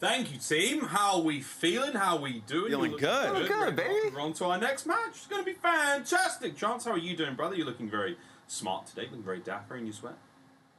Thank you, team. How are we feeling? How are we doing? Feeling good. Feeling good, baby. We're on to our next match. It's going to be fantastic. Chance, how are you doing, brother? You're looking very smart today, looking very dapper in your sweat.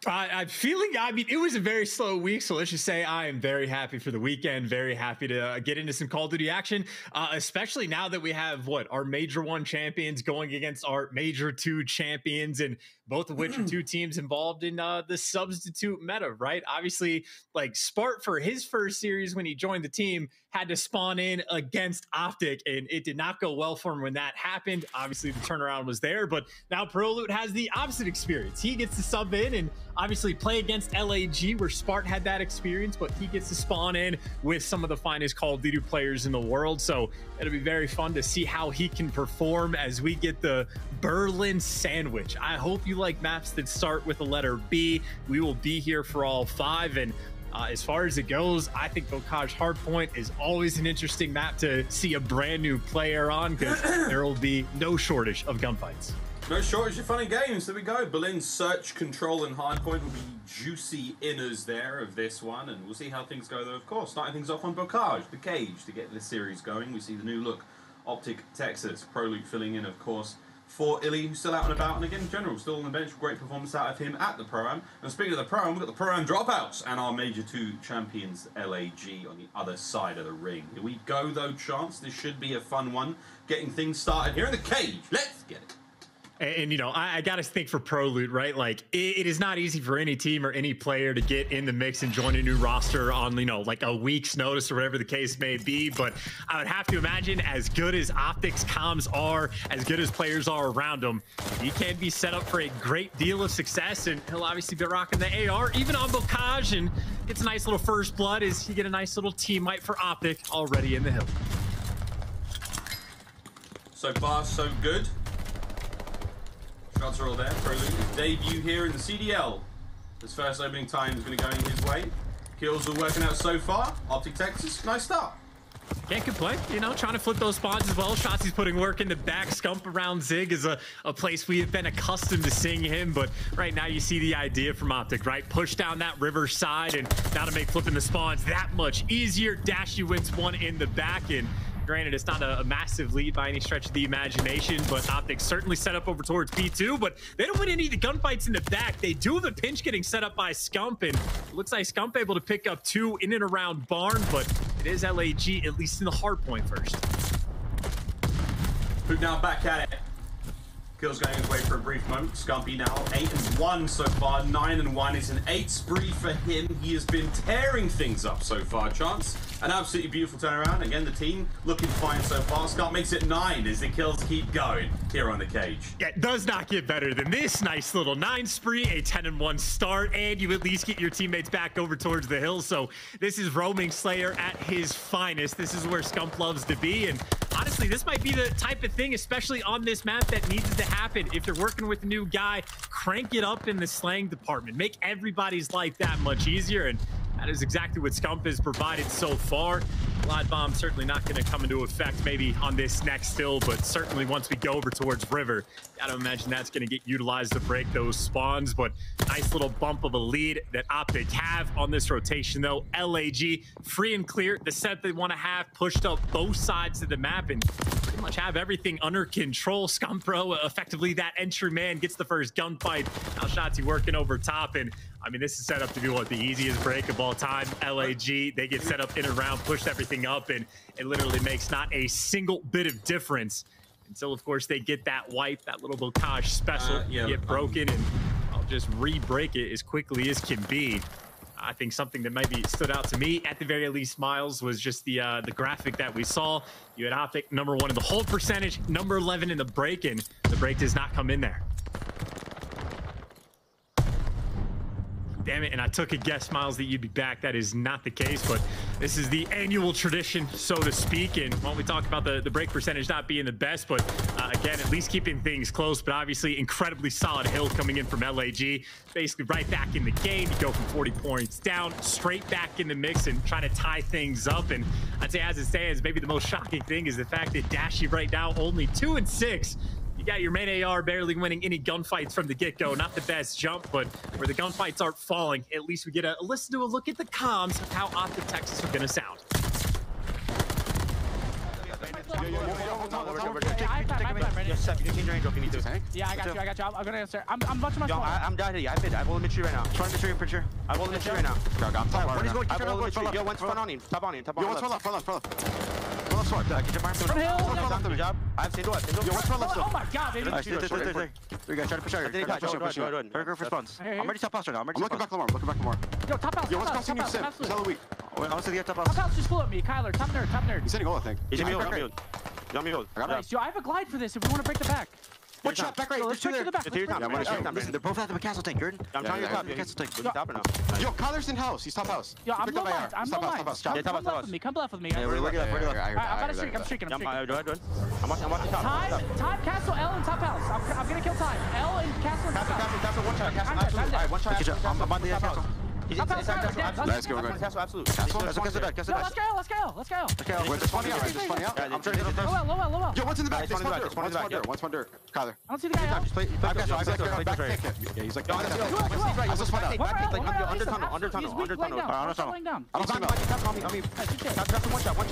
I'm feeling, I mean, it was a very slow week, so let's just say I am very happy for the weekend, very happy to get into some Call of Duty action, especially now that we have, our Major 1 champions going against our Major 2 champions, and both of which are two teams involved in the substitute meta, right? Obviously, like, Spart for his first series when he joined the team had to spawn in against OpTic, and it did not go well for him when that happened. Obviously, the turnaround was there, but now Prolute has the opposite experience. He gets to sub in and obviously play against LAG, where Spart had that experience, but he gets to spawn in with some of the finest Call of Duty players in the world. So it'll be very fun to see how he can perform as we get the Berlin sandwich. I hope you like maps that start with the letter B. We will be here for all 5, and as far as it goes, I think Bocage Hardpoint is always an interesting map to see a brand new player on, because there will be no shortage of gunfights. No shortage of fun and games. There we go. Berlin Search, Control, and Hardpoint will be juicy inners there of this one, and we'll see how things go, though, of course. Starting things off on Bocage, the cage, to get this series going. We see the new look, OpTic Texas, Prolute filling in, of course, for iLLeY, who's still out and about, and again, in general, still on the bench. Great performance out of him at the Pro-Am. And speaking of the Pro-Am, we've got the Pro-Am dropouts and our Major 2 champions, LAG, on the other side of the ring. Here we go, though, Chance. This should be a fun one. Getting things started here in the cage. Let's get it. And, you know, I got to think for Prolute, right? Like, it is not easy for any team or any player to get in the mix and join a new roster on, you know, like a week's notice or whatever the case may be. But I would have to imagine, as good as OpTic's comms are, as good as players are around him, he can be set up for a great deal of success. And he'll obviously be rocking the AR, even on Bocage, and gets a nice little first blood as you get a nice little teammate for OpTic already in the hill. So far, so good. Shots are all there. Prolute's debut here in the CDL. His first opening time is going to go in his way. Kills are working out so far. OpTic Texas, nice start. Can't complain, you know, trying to flip those spawns as well. Shotzzy's putting work in the back. Scump around Zig is a place we have been accustomed to seeing him, but right now you see the idea from OpTic, right? Push down that river side, and now to make flipping the spawns that much easier. Dashy wins one in the back, and granted, it's not a massive lead by any stretch of the imagination, but OpTic certainly set up over towards P2, but they don't win any of the gunfights in the back. They do have a pinch getting set up by Scump, and it looks like Scump able to pick up 2 in and around Barn, but it is LAG, at least in the hard point first. Huke now back at it. Kills going his way for a brief moment. Scumpy now 8-1 so far. 9-1 is an 8 spree for him. He has been tearing things up so far, Chance. An absolutely beautiful turnaround. Again, the team looking fine so far. Scump makes it 9 as the kills keep going here on the cage. Yeah, it does not get better than this. Nice little 9 spree, a 10-1 start, and you at least get your teammates back over towards the hill. So this is Roaming Slayer at his finest. This is where Scump loves to be, and honestly, this might be the type of thing, especially on this map, that needs to happen. If you're working with a new guy, crank it up in the slang department. Make everybody's life that much easier, and that is exactly what Scump has provided so far. Glide Bomb certainly not going to come into effect maybe on this next hill, but certainly once we go over towards River, gotta imagine that's going to get utilized to break those spawns. But nice little bump of a lead that OpTic have on this rotation, though. LAG free and clear, the set they want to have, pushed up both sides of the map and pretty much have everything under control. Scumpro, effectively that entry man, gets the first gunfight. Now Shotzzy working over top, and I mean, this is set up to be the easiest break of all time. LAG, they get set up in and around, pushed everything up, and it literally makes not a single bit of difference until, of course, they get that wipe, that little Bocage special, get broken, and I'll just re-break it as quickly as can be. I think something that maybe stood out to me, at the very least, Miles, was just the graphic that we saw. You had OpTic #1 in the hold percentage, #11 in the break, and the break does not come in there. Damn it, and I took a guess, Miles, that you'd be back. That is not the case, but this is the annual tradition, so to speak. And when we talk about the break percentage not being the best, but again, at least keeping things close, but obviously incredibly solid hill coming in from LAG. Basically right back in the game. You go from 40 points down, straight back in the mix and try to tie things up. And I'd say as it stands, maybe the most shocking thing is the fact that Dashy right now only 2-6. You got your main AR barely winning any gunfights from the get-go. Not the best jump, but where the gunfights aren't falling, at least we get a listen to a look at the comms of how OpTic Texas are going to sound. Yeah, I got you. I'm gonna answer. I'm much more. I'm down here. I have all the mid-tree right now. Trying mid-tree and picture. I have all the mid-tree right now. What is going? Keep your mid-tree. Yo, one's front on him. Top on him. Top on him. Yo, one's front left. Get your back. From hill. Good job. I have single. Yo, one's front left. Oh my god, baby. There. We got try to push out. Røkkr for spawns. I'm ready top house right now. I'm looking back Lamar. Yo, top house. Yo, what's costing you Simp? He's hella weak. I want to get top house. Top house just blew at me. Kyler, top nerd. He's hitting goal, I think. He's on me. I got it. Yo, I have a glide for this if we want to break the back. One shot, back right. Let's break to the back. Listen, they're both at the castle tank, Jordan. I'm trying to top. Castle tank. Top now. Yo, Kyler's in house. He's top house. Yo, I'm low line. Come left with me. Come left with me. Yeah, we're looking left. I'm streaking. I'm watching top. Time, castle, L, and top house. I'm gonna kill time. L and castle. Castle, one shot. Alright, one shot. I'm on the castle. He's inside castle. Let's go. Castle, absolute. Castle, let's go. Wait, there's funny out. I'm trying to hit him. Low L. Yo, what's in the back? One's one dirt. Kyler. I don't see the guy. I got you. Yeah, he's like, under tunnel. I don't see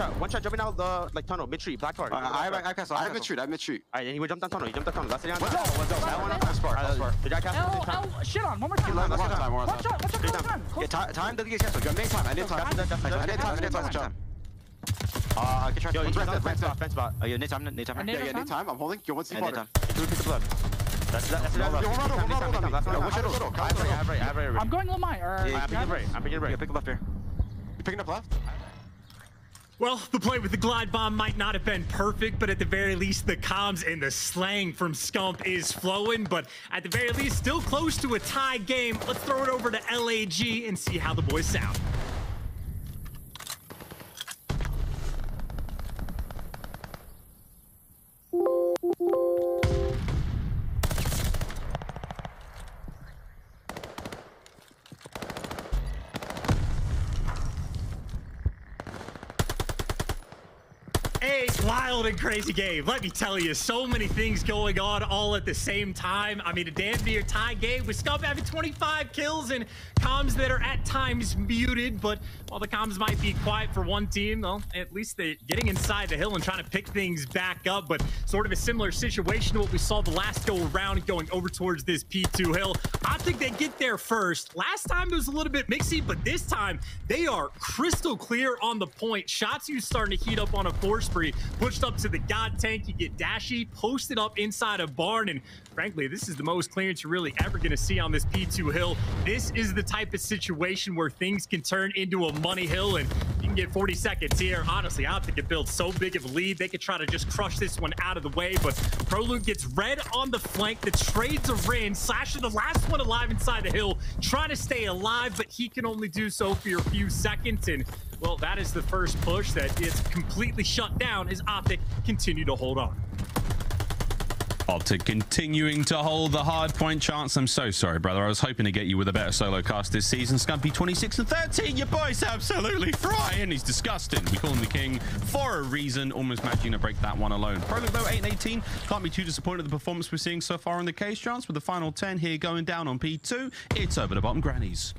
him. One shot jumping out the like tunnel, mid-tree, black card. I have mid-tree. Alright, and he would jump down tunnel. That's it. Let's go. Did I cast? L, shit on. One more time. One shot. Yeah, time doesn't get canceled. You got main time. I need time. Yo, fence spot. Yeah, need time. Yeah, need time. I'm holding. Yo, what's the water? Pick the blood. That's I'm going low mine. I'm picking right. Yeah, pick left here. You picking up left? Well, the play with the glide bomb might not have been perfect, but at the very least, the comms and the slang from Scump is flowing. But at the very least, still close to a tie game. Let's throw it over to LAG and see how the boys sound. A wild and crazy game. Let me tell you, so many things going on all at the same time. I mean, a damn near tie game with Scump having 25 kills and comms that are at times muted. But while the comms might be quiet for one team, well, at least they're getting inside the hill and trying to pick things back up. But sort of a similar situation to what we saw the last go around going over towards this P2 hill. I think they get there first. Last time it was a little bit mixy, but this time they are crystal clear on the point. Shotzzy's starting to heat up on a 4 spree. Pushed up to the god tank. You get Dashy posted up inside a barn. And frankly, this is the most clearance you're really ever going to see on this P2 hill. This is the type of situation where things can turn into a money hill. And you can get 40 seconds here. Honestly, OpTic could build so big of a lead. They could try to just crush this one out of the way. But Prolute gets red on the flank. The trades are in. Slasher, the last one alive inside the hill, trying to stay alive, but he can only do so for a few seconds. And well, that is the first push that is completely shut down as OpTic continue to hold on. OpTic continuing to hold the hard point chance. I'm so sorry, brother. I was hoping to get you with a better solo cast this season. Scumpy 26 and 13. Your boy's absolutely frying. He's disgusting. We call him the king for a reason. Almost managing to break that one alone. Prolute though 8 and 18. Can't be too disappointed with the performance we're seeing so far in the case chance with the final 10 here going down on P2. It's over the bottom grannies.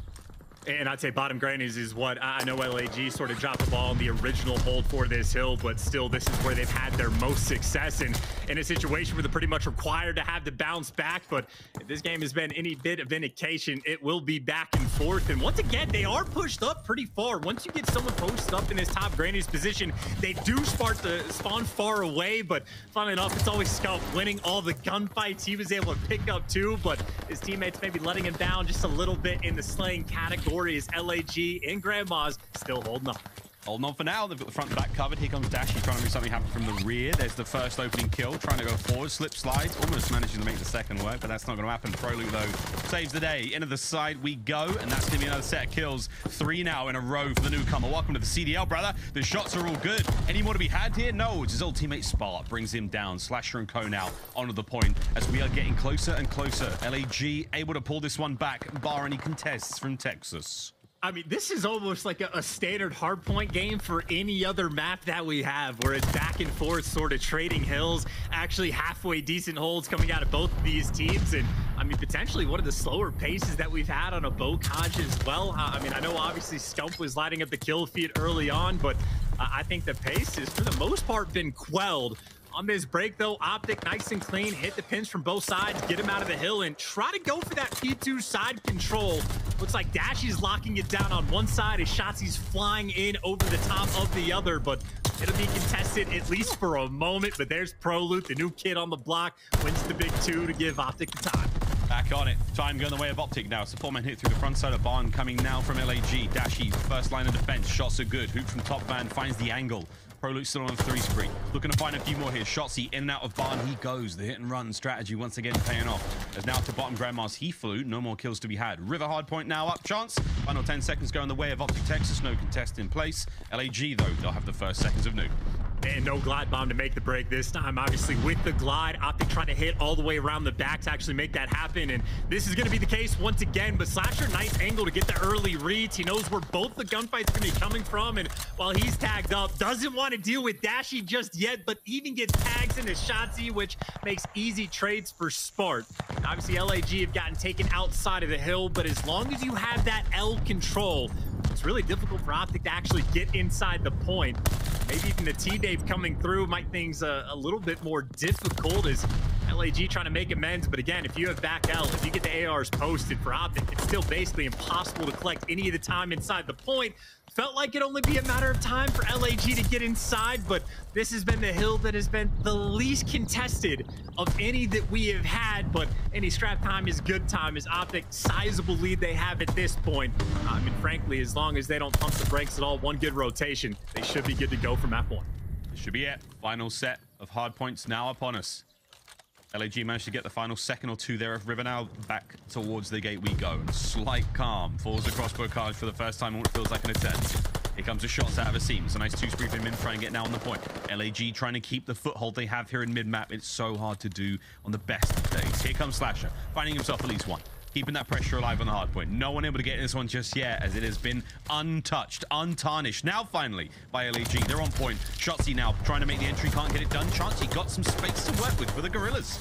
And I'd say bottom grannies is what I know LAG sort of dropped the ball on the original hold for this hill, but still this is where they've had their most success in a situation where they're pretty much required to have to bounce back. But if this game has been any bit of indication, it will be back and forth. And once again, they are pushed up pretty far. Once you get someone posted up in this top grannies position, they do spawn far away. But funnily enough, it's always Scump winning all the gunfights he was able to pick up too. But his teammates maybe letting him down just a little bit in the slaying category. Is LAG and Grandma's still holding on. Holding on for now. They've got the front and back covered. Here comes Dashy trying to make something happen from the rear. There's the first opening kill. Trying to go forward. Slip slides. Almost managing to make the second work, but that's not going to happen. Prolute, though, saves the day. Into the side we go, and that's going to be another set of kills. 3 now in a row for the newcomer. Welcome to the CDL, brother. The shots are all good. Any more to be had here? No. It's his old teammate Spark. Brings him down. Slasher and Co now onto the point as we are getting closer and closer. LAG able to pull this one back, bar any contests from Texas. I mean, this is almost like a standard hardpoint game for any other map that we have, where it's back and forth, sort of trading hills, actually halfway decent holds coming out of both of these teams. And I mean, potentially one of the slower paces that we've had on a Bocage as well. I mean, I know obviously Scump was lighting up the kill feed early on, but I think the pace has, for the most part, been quelled. On this break, though, OpTic nice and clean, hit the pins from both sides, get him out of the hill, and try to go for that P2 side control. Looks like Dashy's locking it down on one side as Shotzzy's flying in over the top of the other, but it'll be contested at least for a moment. But there's Prolute, the new kid on the block, wins the big 2 to give OpTic the time. Back on it. Time going the way of OpTic now. It's a 4-man hit through the front side of barn coming now from LAG. Dashy, first line of defense. Shots are good. Huke from top man finds the angle. Prolute still on a 3 spree. Looking to find a few more here. Shotzzy in and out of barn. He goes. The hit and run strategy once again paying off. As now to bottom grandmas. He flew. No more kills to be had. River hardpoint now up. Chance. Final 10 seconds going the way of OpTic Texas. No contest in place. LAG though, they'll have the first seconds of Nuke. And no glide bomb to make the break this time. Obviously, with the glide, OpTic trying to hit all the way around the back to actually make that happen. And this is going to be the case once again. But Slasher, nice angle to get the early reads. He knows where both the gunfights going to be coming from. And while he's tagged up, doesn't want to deal with Dashy just yet, but even gets tags into Shotzzy, which makes easy trades for Spart. Obviously, LAG have gotten taken outside of the hill, but as long as you have that L control, it's really difficult for OpTic to actually get inside the point. Maybe even the T-Dave coming through might things a little bit more difficult as LAG trying to make amends. But again, if you have back L, if you get the ARs posted for OpTic, it's still basically impossible to collect any of the time inside the point. Felt like it'd only be a matter of time for LAG to get inside, but this has been the hill that has been the least contested of any that we have had. But any scrap time is good time, as OpTic sizable lead they have at this point. I mean, frankly, as long as they don't pump the brakes at all, one good rotation, they should be good to go from map 1. This should be it. Final set of hard points now upon us. LAG managed to get the final second or 2 there of River. Now back towards the gate we go. Slight calm falls across Bocage for the first time in what feels like an attempt. Here comes the shots out of a seam. It's a nice 2 spree from mid, try and get now on the point. LAG trying to keep the foothold they have here in mid-map. It's so hard to do on the best of days. Here comes Slasher, finding himself at least one. Keeping that pressure alive on the hard point. No one able to get this one just yet, as it has been untouched, untarnished. Now finally by LAG, they're on point. Shotzzy now trying to make the entry, can't get it done. Chance, he got some space to work with for the Guerrillas.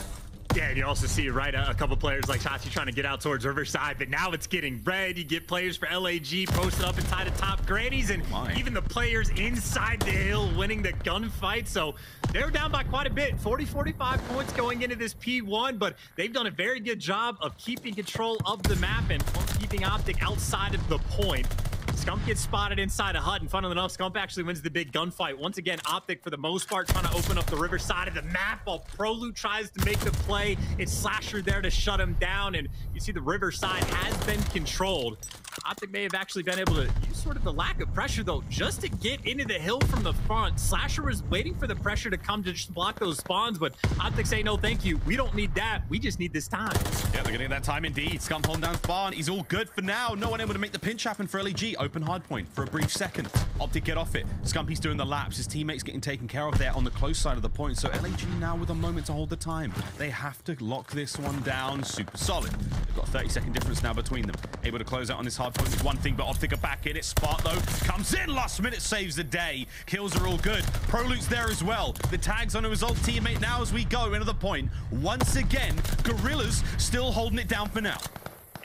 Yeah, and you also see, right, a couple players like Shotzzy trying to get out towards Riverside, but now it's getting red. You get players for LAG posted up inside of top grannies, and even the players inside the hill winning the gunfight. So they're down by quite a bit, 40-45 points going into this P1, but they've done a very good job of keeping control of the map and keeping OpTic outside of the point. Scump gets spotted inside a hut, and funnily enough, Scump actually wins the big gunfight. Once again, OpTic, for the most part, trying to open up the river side of the map while Prolute tries to make the play. It's Slasher there to shut him down, and you see the river side has been controlled. OpTic may have actually been able to use sort of the lack of pressure, though, just to get into the hill from the front. Slasher was waiting for the pressure to come to just block those spawns, but OpTic say, no, thank you. We don't need that. We just need this time. Yeah, they're getting that time indeed. Scump home down spawn. He's all good for now. No one able to make the pinch happen for LAG. Open hardpoint for a brief second. OpTic get off it. Scumpy's doing the laps. His teammates getting taken care of there on the close side of the point. So LAG now with a moment to hold the time. They have to lock this one down super solid. They've got a 30-second difference now between them. Able to close out on this hardpoint with one thing, but OpTic are back in it. Spart, though, comes in. Last minute saves the day. Kills are all good. Prolute's there as well. The tags on his old teammate now as we go into the point. Once again, Guerrillas still holding it down for now.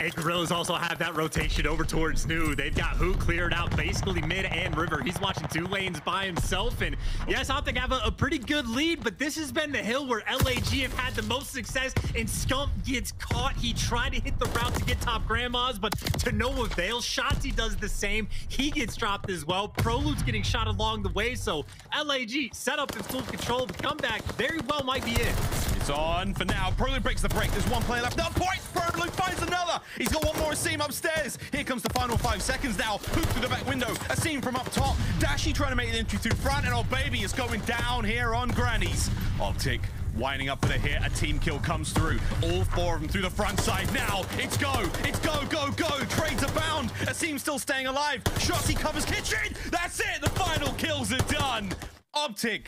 And Guerrillas also have that rotation over towards New. They've got Huke cleared out basically mid and river. He's watching 2 lanes by himself. And yes, OpTic have a pretty good lead, but this has been the hill where LAG have had the most success, and Scump gets caught. He tried to hit the route to get top grandmas, but to no avail. Shotzzy does the same. He gets dropped as well. Prolute's getting shot along the way, so LAG set up in full control. The comeback very well might be it. It's on for now. Prolute breaks the break. There's one player left. No point. Prolute finds another. He's got one more seam upstairs. Here comes the final 5 seconds now. Huke through the back window. A seam from up top. Dashy trying to make the entry through front, and aBeZy is going down here on grannies. OpTic winding up for the hit. A team kill comes through. All 4 of them through the front side. Now it's go. It's go, go, go. Trades abound. A seam still staying alive. Shotzzy covers kitchen. That's it. The final kills are done. OpTic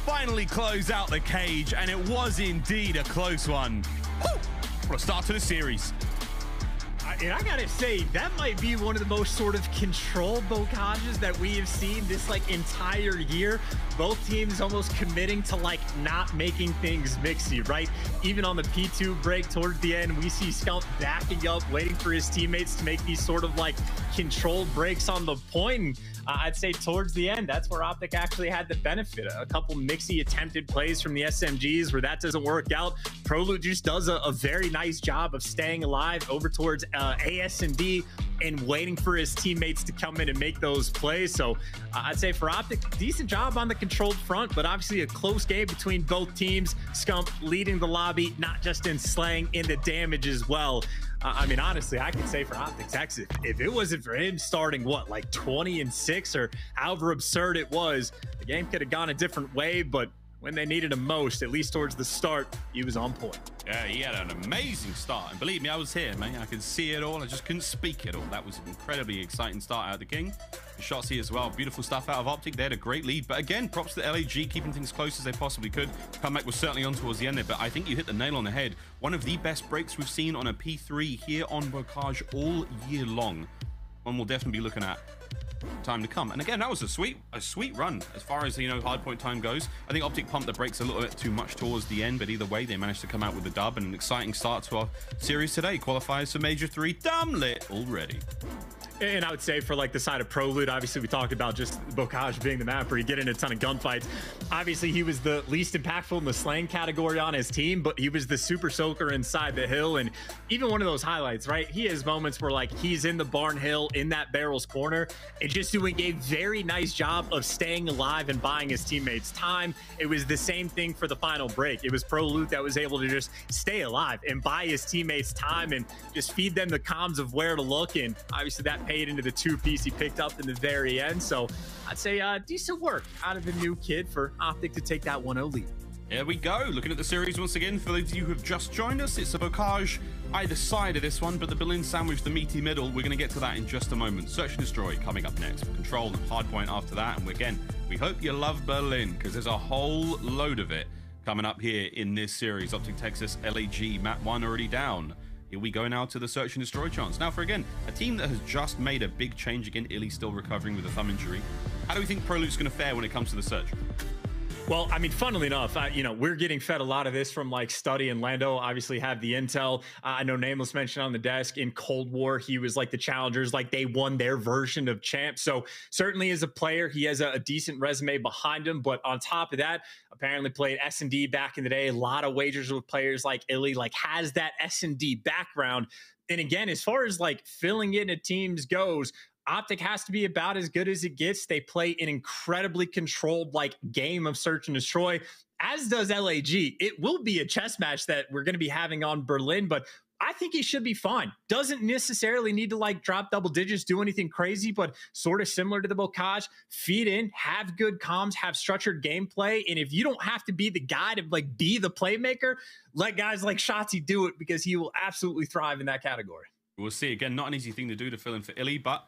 finally close out the cage, and it was indeed a close one. Woo! What a start to the series. And I gotta say, that might be one of the most sort of controlled bokages that we have seen this like entire year. Both teams almost committing to like not making things mixy, right? Even on the P2 break towards the end, we see Scump backing up, waiting for his teammates to make these sort of like controlled breaks on the point. And I'd say towards the end, that's where OpTic actually had the benefit. A couple mixy attempted plays from the SMGs where that doesn't work out. Prolute just does a very nice job of staying alive over towards AS&D and waiting for his teammates to come in and make those plays. So I'd say for OpTic, decent job on the controlled front, but obviously a close game between both teams. Scump leading the lobby, not just in slaying, in the damage as well. I mean, honestly, I could say for OpTic Texas, if it wasn't for him starting, what, like 20-6 or however absurd it was, the game could have gone a different way, but when they needed him most, at least towards the start, he was on point. Yeah, he had an amazing start. And believe me, I was here, man. I could see it all. I just couldn't speak it all. That was an incredibly exciting start out of the King. Shotzzy as well. Beautiful stuff out of OpTic. They had a great lead. But again, props to the LAG, keeping things close as they possibly could. Comeback was certainly on towards the end there, but I think you hit the nail on the head. One of the best breaks we've seen on a P3 here on Bokash all year long. One we'll definitely be looking at time to come. And again, that was a sweet run as far as, you know, hardpoint time goes. I think OpTic pumped the brakes a little bit too much towards the end, but either way, they managed to come out with the dub and an exciting start to our series today. Qualifiers for Major 3, damn lit already. And I would say for like the side of Prolute, obviously we talked about just Bokash being the map where you get in a ton of gunfights. Obviously he was the least impactful in the slaying category on his team, but he was the super soaker inside the hill. And even one of those highlights, right? He has moments where like he's in the barn hill in that barrel's corner and just doing a very nice job of staying alive and buying his teammates time. It was the same thing for the final break. It was Prolute that was able to just stay alive and buy his teammates time and just feed them the comms of where to look. And obviously that paid into the 2-piece he picked up in the very end. So I'd say decent work out of the new kid for OpTic to take that 1-0 lead. Here we go, looking at the series once again. For those of you who have just joined us, it's a Bokash either side of this one, but the Berlin sandwich, the meaty middle, we're going to get to that in just a moment. Search and Destroy coming up next. Control and Hardpoint after that. And again, we hope you love Berlin, because there's a whole load of it coming up here in this series. OpTic Texas, LAG, map 1 already down. Here we go now to the Search and Destroy chance. Now for, again, a team that has just made a big change. Again, iLLeY still recovering with a thumb injury. How do we think Prolute's going to fare when it comes to the Search? Well, I mean, funnily enough, you know, we're getting fed a lot of this from like Study and Lando. Obviously have the intel. I know Nameless mentioned on the desk in Cold War, he was like the challengers, like they won their version of champ. So certainly as a player, he has a decent resume behind him. But on top of that, apparently played S&D back in the day. A lot of wagers with players like iLLeY, like has that S&D background. And again, as far as like filling in a teams goes, OpTic has to be about as good as it gets. They play an incredibly controlled like game of Search and Destroy, as does LAG. It will be a chess match that we're going to be having on Berlin, but I think he should be fine. Doesn't necessarily need to like drop double digits, do anything crazy, but sort of similar to the Bokash, feed in, have good comms, have structured gameplay. And if you don't have to be the guy to like be the playmaker, let guys like Shotzzy do it, because he will absolutely thrive in that category. We'll see. Again, not an easy thing to do to fill in for iLLeY, but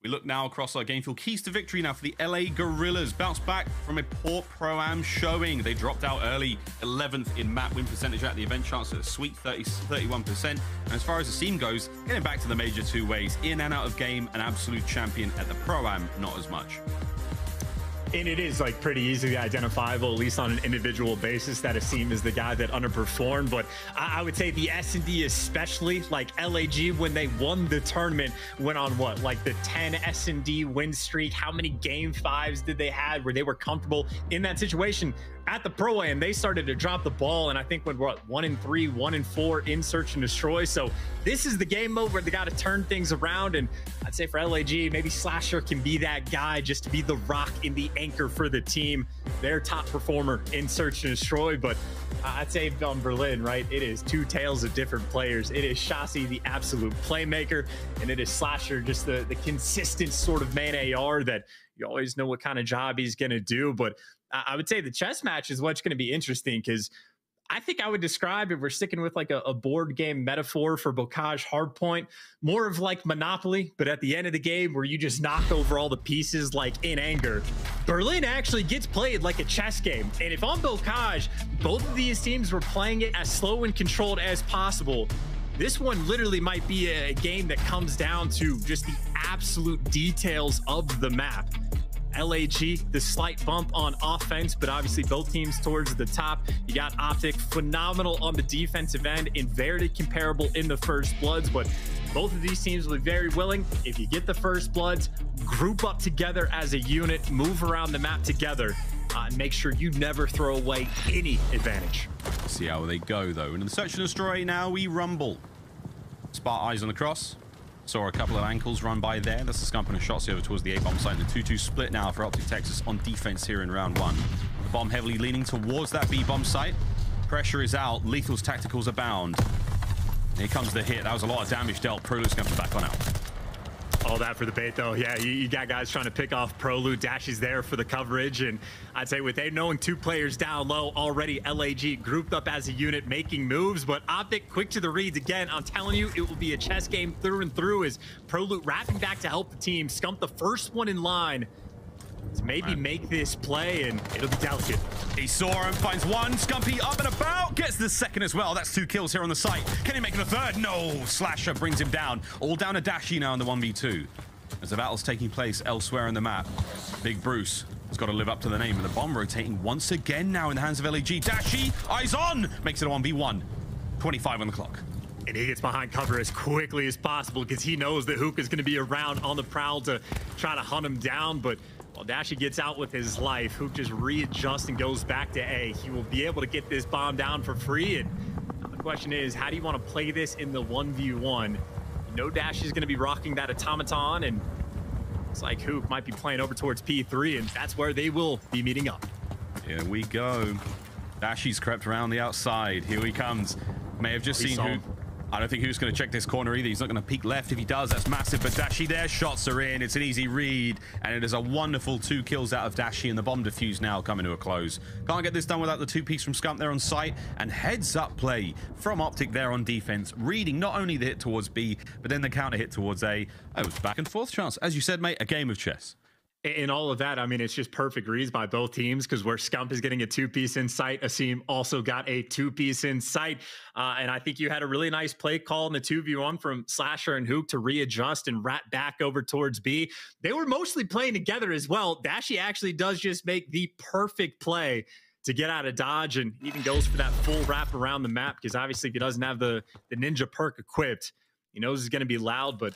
we look now across our game field. Keys to victory now for the LA Guerrillas. Bounce back from a poor Pro-Am showing. They dropped out early, 11th in map win percentage at the event, chance at a sweet 31%. And as far as the scene goes, getting back to the Major 2 ways, in and out of game, an absolute champion. At the Pro-Am, not as much. And it is like pretty easily identifiable, at least on an individual basis, that Asim is the guy that underperformed. But I would say the S&D especially, like LAG, when they won the tournament, went on what, like the 10 S&D win streak. How many game 5s did they have where they were comfortable in that situation? At the Pro-Am, they started to drop the ball, and I think when we're at 1-3, 1-4 in Search and Destroy. So this is the game mode where they got to turn things around. And I'd say for LAG, maybe Slasher can be that guy, just to be the rock and the anchor for the team. Their top performer in Search and Destroy. But I'd say on Berlin, right, it is two tales of different players. It is Shotzzy, the absolute playmaker, and it is Slasher, just the consistent sort of man AR that you always know what kind of job he's going to do. But I would say the chess match is what's going to be interesting, because I think I would describe, if we're sticking with like a board game metaphor for Bokash Hardpoint, more of like Monopoly, but at the end of the game where you just knock over all the pieces like in anger. Berlin actually gets played like a chess game. And if on Bokash, both of these teams were playing it as slow and controlled as possible, this one literally might be a game that comes down to just the absolute details of the map. LAG, the slight bump on offense, but obviously both teams towards the top. You got OpTic, phenomenal on the defensive end and very comparable in the First Bloods, but both of these teams will be very willing. If you get the First Bloods, group up together as a unit, move around the map together, and make sure you never throw away any advantage. See how they go, though. And in the search and destroy, now we rumble. Spart eyes on the cross. Saw a couple of ankles run by there. That's the Scump and a Shotzzy over towards the A-bomb site. The 2-2 split now for OpTic Texas on defense here in round one. The bomb heavily leaning towards that B-bomb site. Pressure is out. Lethal's tacticals abound. Here comes the hit. That was a lot of damage dealt. Prolute's going to be back on out. All that for the bait, though. Yeah, you got guys trying to pick off Prolute. Dashy's there for the coverage. And I'd say with they knowing 2 players down low already, LAG grouped up as a unit making moves. But OpTic quick to the reads. Again, I'm telling you, it will be a chess game through and through as Prolute wrapping back to help the team. Scump the first one in line to maybe make this play, and it'll be delicate. He saw him, finds one. Scumpy up and about, gets the second as well. That's 2 kills here on the site. Can he make the third? No. Slasher brings him down. All down to Dashy now in the 1v2. As the battle's taking place elsewhere in the map. Big Bruce has got to live up to the name. And the bomb rotating once again now in the hands of LAG. Dashy, eyes on, makes it a 1v1. 25 on the clock. And he gets behind cover as quickly as possible because he knows that Huke is going to be around on the prowl to try to hunt him down. But while Dashy gets out with his life, Huke just readjusts and goes back to A. He will be able to get this bomb down for free. And now the question is, how do you want to play this in the 1v1? You know Dashy's going to be rocking that automaton, and it's like Huke might be playing over towards P3, and that's where they will be meeting up. Here we go. Dashy's crept around the outside. Here he comes. May have just seen Huke. I don't think Huke's going to check this corner either. He's not going to peek left. If he does, that's massive. But Dashy there, shots are in. It's an easy read. And it is a wonderful 2 kills out of Dashy. And the bomb defuse now coming to a close. Can't get this done without the 2-piece from Scump there on site. And heads up play from OpTic there on defense. Reading not only the hit towards B, but then the counter hit towards A. Oh, it was back and forth chance. As you said, mate, a game of chess. In all of that, I mean, it's just perfect reads by both teams because where Scump is getting a 2-piece in sight, Asim also got a 2-piece in sight. And I think you had a really nice play call in the 2v1 from Slasher and Huke to readjust and wrap back over towards B. They were mostly playing together as well. Dashy actually does just make the perfect play to get out of dodge and even goes for that full wrap around the map because obviously if he doesn't have the ninja perk equipped, he knows it's going to be loud, but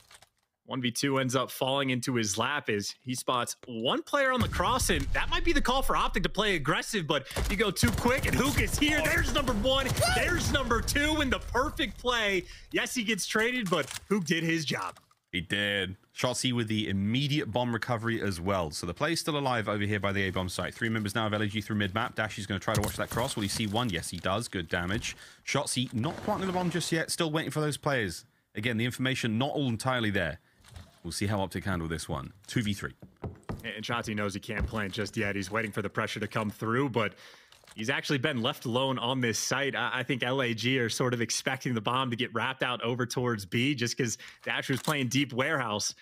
1v2 ends up falling into his lap as he spots one player on the cross, and that might be the call for OpTic to play aggressive, but you go too quick, and Huke is here. There's number 1. There's number 2, and the perfect play. Yes, he gets traded, but Huke did his job. He did. Shotzzy with the immediate bomb recovery as well. So the play's still alive over here by the A-bomb site. 3 members now of LAG through mid-map. Dashy's going to try to watch that cross. Will he see one? Yes, he does. Good damage. Shotzzy not planting the bomb just yet. Still waiting for those players. Again, the information not all entirely there. We'll see how OpTic handle this one. 2v3. And Shotzzy knows he can't plant just yet. He's waiting for the pressure to come through, but he's actually been left alone on this site. I think LAG are sort of expecting the bomb to get wrapped out over towards B just because Dashy was playing deep warehouse.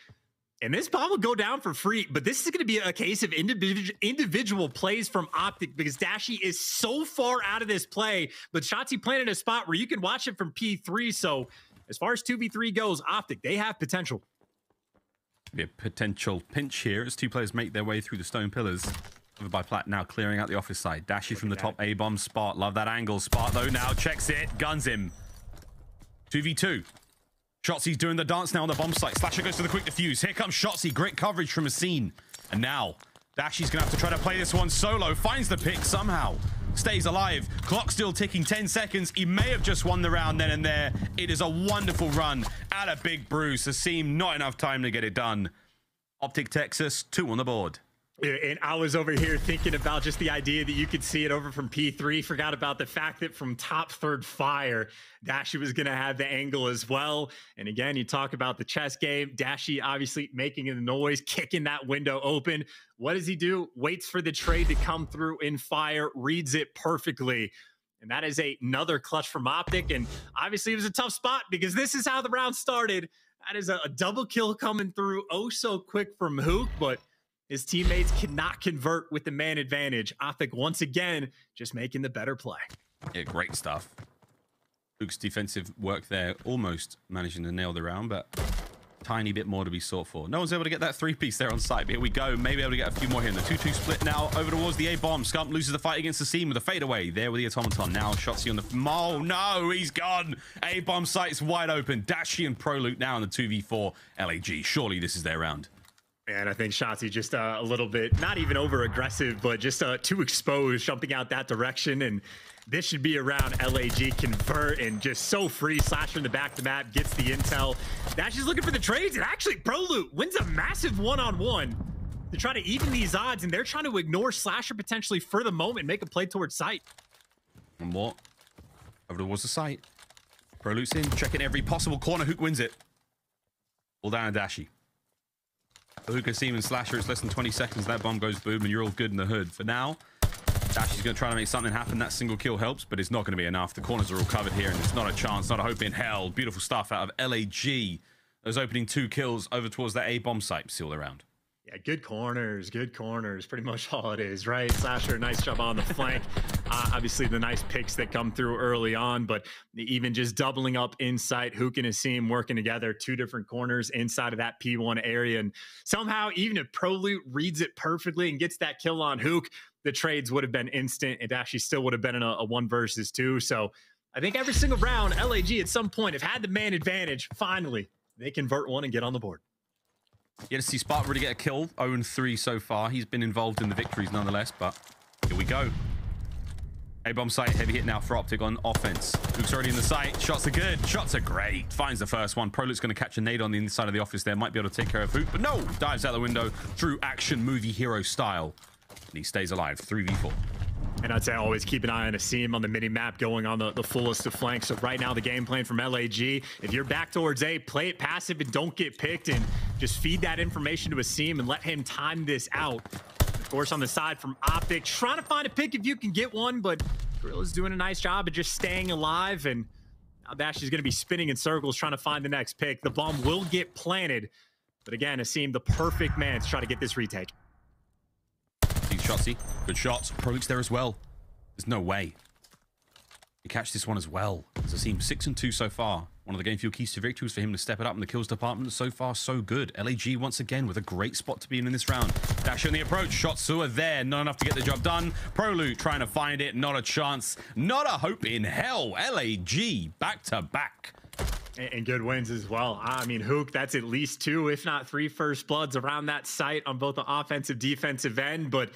And this bomb will go down for free, but this is going to be a case of individual plays from OpTic because Dashy is so far out of this play, but Shotzzy planted a spot where you can watch it from P3. So as far as 2v3 goes, OpTic, they have potential. Be a potential pinch here as 2 players make their way through the stone pillars. Over by Plat now clearing out the office side. Dashy from the top A-bomb. Spart, love that angle. Spart though now checks it, guns him. 2v2. Shotzzy's doing the dance now on the bomb site. Slasher goes to the quick defuse. Here comes Shotzzy, great coverage from Asim. And now Dashy's gonna have to try to play this one solo. Finds the pick somehow. Stays alive. Clock still ticking. 10 seconds. He may have just won the round then and there. It is a wonderful run at a Big Bruce. Asim, not enough time to get it done. OpTic Texas, 2 on the board. And I was over here thinking about just the idea that you could see it over from P3. Forgot about the fact that from top third fire, Dashy was going to have the angle as well. And again, you talk about the chess game. Dashy obviously making the noise, kicking that window open. What does he do? Waits for the trade to come through in fire, reads it perfectly. And that is another clutch from OpTic. And obviously it was a tough spot because this is how the round started. That is a double kill coming through oh so quick from Huke, but his teammates cannot convert with the man advantage. OpTic once again just making the better play. Yeah, great stuff. Huke's defensive work there almost managing to nail the round, but tiny bit more to be sought for. No one's able to get that 3-piece there on site, but here we go. Maybe able to get a few more here in the 2-2 split now over towards the A-bomb. Scump loses the fight against the Seam with a fadeaway there with the automaton. Now Shotzzy on the... Oh, no, he's gone. A-bomb site's wide open. Dashy and Prolute now in the 2v4 LAG. Surely this is their round. And I think Shotzzy just a little bit, not even over aggressive, but just too exposed, jumping out that direction. And this should be around LAG convert and just so free. Slasher in the back of the map gets the intel. Dashy's looking for the trades, and actually Prolute wins a massive one-on-one to try to even these odds, and they're trying to ignore Slasher potentially for the moment, make a play towards site. And what? Over towards the site. Prolute's in, checking every possible corner. Huke wins it. All down to Dashy. Huke, Seam, and Slasher, it's less than 20 seconds. That bomb goes boom, and you're all good in the hood. For now, Dashy's going to try to make something happen. That single kill helps, but it's not going to be enough. The corners are all covered here, and it's not a chance, not a hope in hell. Beautiful stuff out of LAG. Those opening 2 kills over towards that A-bomb site. Seal the round. Yeah, good corners, pretty much all it is, right? Slasher, nice job on the flank. Obviously, the nice picks that come through early on, but even just doubling up inside, Huke and his team working together, 2 different corners inside of that P1 area. And somehow, even if Prolute reads it perfectly and gets that kill on Huke, the trades would have been instant. It actually still would have been in a 1 versus 2. So I think every single round, LAG at some point have had the man advantage. Finally, they convert one and get on the board. Yeah, to see Spark really get a kill. 0-3 so far. He's been involved in the victories nonetheless, but here we go. A-bomb site, heavy hit now for OpTic on offense. Huke's already in the site. Shots are good. Shots are great. Finds the first one. Prolute's going to catch a nade on the inside of the office there. Might be able to take care of Huke, but no! Dives out the window through action movie hero style. And he stays alive. 3v4. And I'd say always keep an eye on a Seam on the mini-map going on the fullest of flanks. So right now, the game plan from LAG, if you're back towards A, play it passive and don't get picked, and just feed that information to a Seam and let him time this out. Of course, on the side from OpTic, trying to find a pick if you can get one, but Guerrilla's doing a nice job of just staying alive, and now Dashy's going to be spinning in circles trying to find the next pick. The bomb will get planted, but again, a Seam, the perfect man to try to get this retake. Shotzzy, good shots. Prolute's there as well. There's no way. You catch this one as well. As I see him 6-2 so far. One of the game fuel keys to victory was for him to step it up in the kills department. So far, so good. LAG once again with a great spot to be in this round. Dash on the approach. Shots are there. Not enough to get the job done. Prolute trying to find it. Not a chance. Not a hope in hell. LAG back to back. And good wins as well. I mean, Huke, that's at least 2, if not 3 first bloods around that site on both the offensive, defensive end. But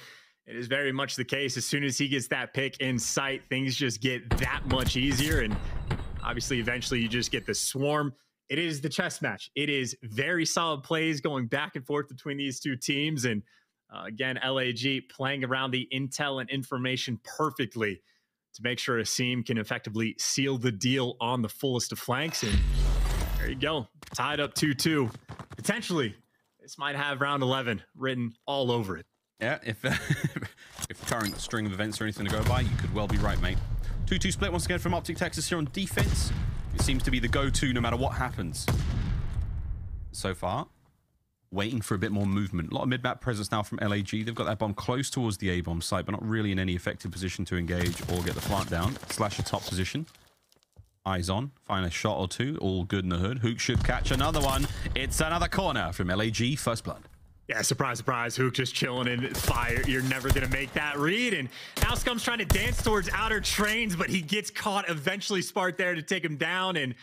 it is very much the case. As soon as he gets that pick in sight, things just get that much easier. And obviously, eventually, you just get the swarm. It is the chess match. It is very solid plays going back and forth between these 2 teams. And again, LAG playing around the intel and information perfectly to make sure a Seam can effectively seal the deal on the fullest of flanks. And there you go. Tied up 2-2. Potentially, this might have round 11 written all over it. Yeah, if current string of events are anything to go by, you could well be right, mate. 2-2 split once again from OpTic Texas here on defense. It seems to be the go-to no matter what happens. So far, waiting for a bit more movement. A lot of mid-map presence now from LAG. They've got that bomb close towards the A-bomb site, but not really in any effective position to engage or get the plant down. Slash a top position. Eyes on. Find a shot or 2. All good in the hood. Huke should catch another one. It's another corner from LAG. First blood. Yeah, surprise, surprise. Huke just chilling in fire. You're never going to make that read. And now Scump's trying to dance towards outer trains, but he gets caught. Eventually, Spark there to take him down. And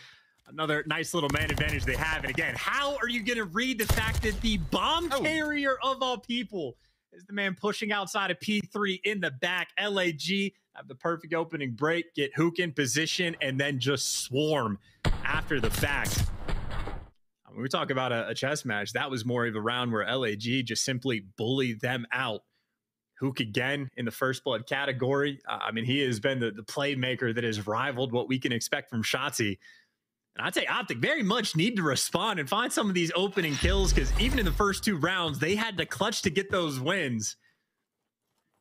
another nice little man advantage they have. And again, how are you going to read the fact that the bomb carrier of all people is the man pushing outside of P3 in the back? LAG have the perfect opening break, get Huke in position, and then just swarm after the fact. When we talk about a chess match, that was more of a round where LAG just simply bullied them out. Huke again in the first blood category. I mean, he has been the playmaker that has rivaled what we can expect from Shotzzy. And I'd say OpTic very much need to respond and find some of these opening kills, because even in the first 2 rounds, they had to clutch to get those wins.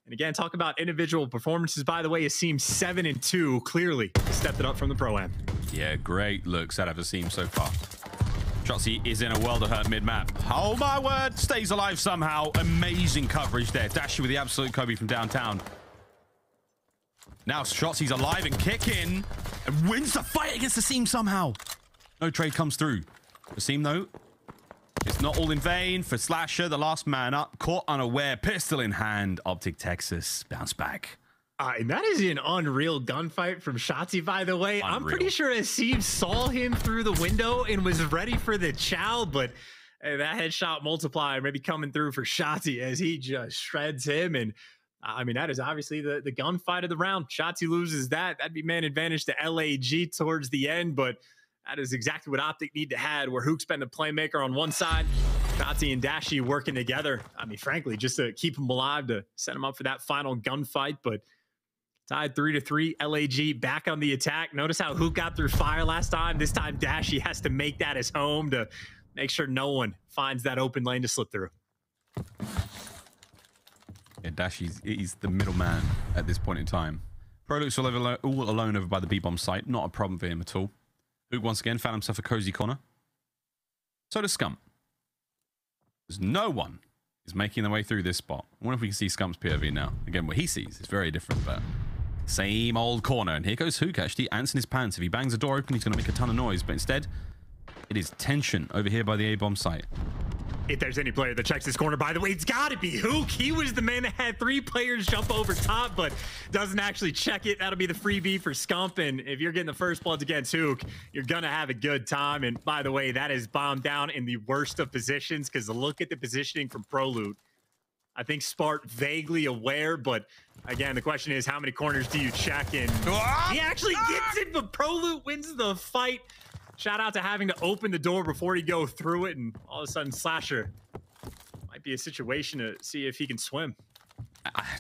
And again, talk about individual performances. By the way, Asim 7-2, clearly stepped it up from the Pro-Am. Yeah, great looks out of Asim so far. Shotzzy is in a world of hurt mid-map. Oh my word, stays alive somehow. Amazing coverage there. Dashy with the absolute Kobe from downtown. Now Shotzzy's alive and kicking and wins the fight against the Seam somehow. No trade comes through. The Seam, though, it's not all in vain for Slasher, the last man up, caught unaware, pistol in hand. OpTic Texas bounce back. And that is an unreal gunfight from Shotzzy, by the way. Unreal. I'm pretty sure aBeZy saw him through the window and was ready for the chow, but that headshot multiplier maybe coming through for Shotzzy as he just shreds him. And I mean, that is obviously the gunfight of the round. Shotzzy loses that. That'd be man advantage to LAG towards the end, but that is exactly what OpTic need to have, where Huke's been the playmaker on one side, Shotzzy and Dashy working together. I mean, frankly, just to keep him alive, to set him up for that final gunfight, but tied 3-3, LAG back on the attack. Notice how Huke got through fire last time. This time, Dashy has to make that his home to make sure no one finds that open lane to slip through. Yeah, Dashy's he's the middleman at this point in time. Prolute's all alone over by the B-bomb site. Not a problem for him at all. Huke once again found himself a cozy corner. So does Scump. There's no one is making their way through this spot. I wonder if we can see Scump's POV now. Again, what he sees is very different, but same old corner. And here goes Huke, actually, ants in his pants. If he bangs the door open, he's going to make a ton of noise. But instead, it is tension over here by the A-bomb site. If there's any player that checks this corner, by the way, it's got to be Huke. He was the man that had 3 players jump over top, but doesn't actually check it. That'll be the freebie for Scump. And if you're getting the first bloods against Huke, you're going to have a good time. And by the way, that is bombed down in the worst of positions, because look at the positioning from Prolute. I think Spart vaguely aware, but again, the question is, how many corners do you check? And he actually gets it, but Prolute wins the fight. Shout out to having to open the door before he go through it, and all of a sudden Slasher might be a situation to see if he can swim.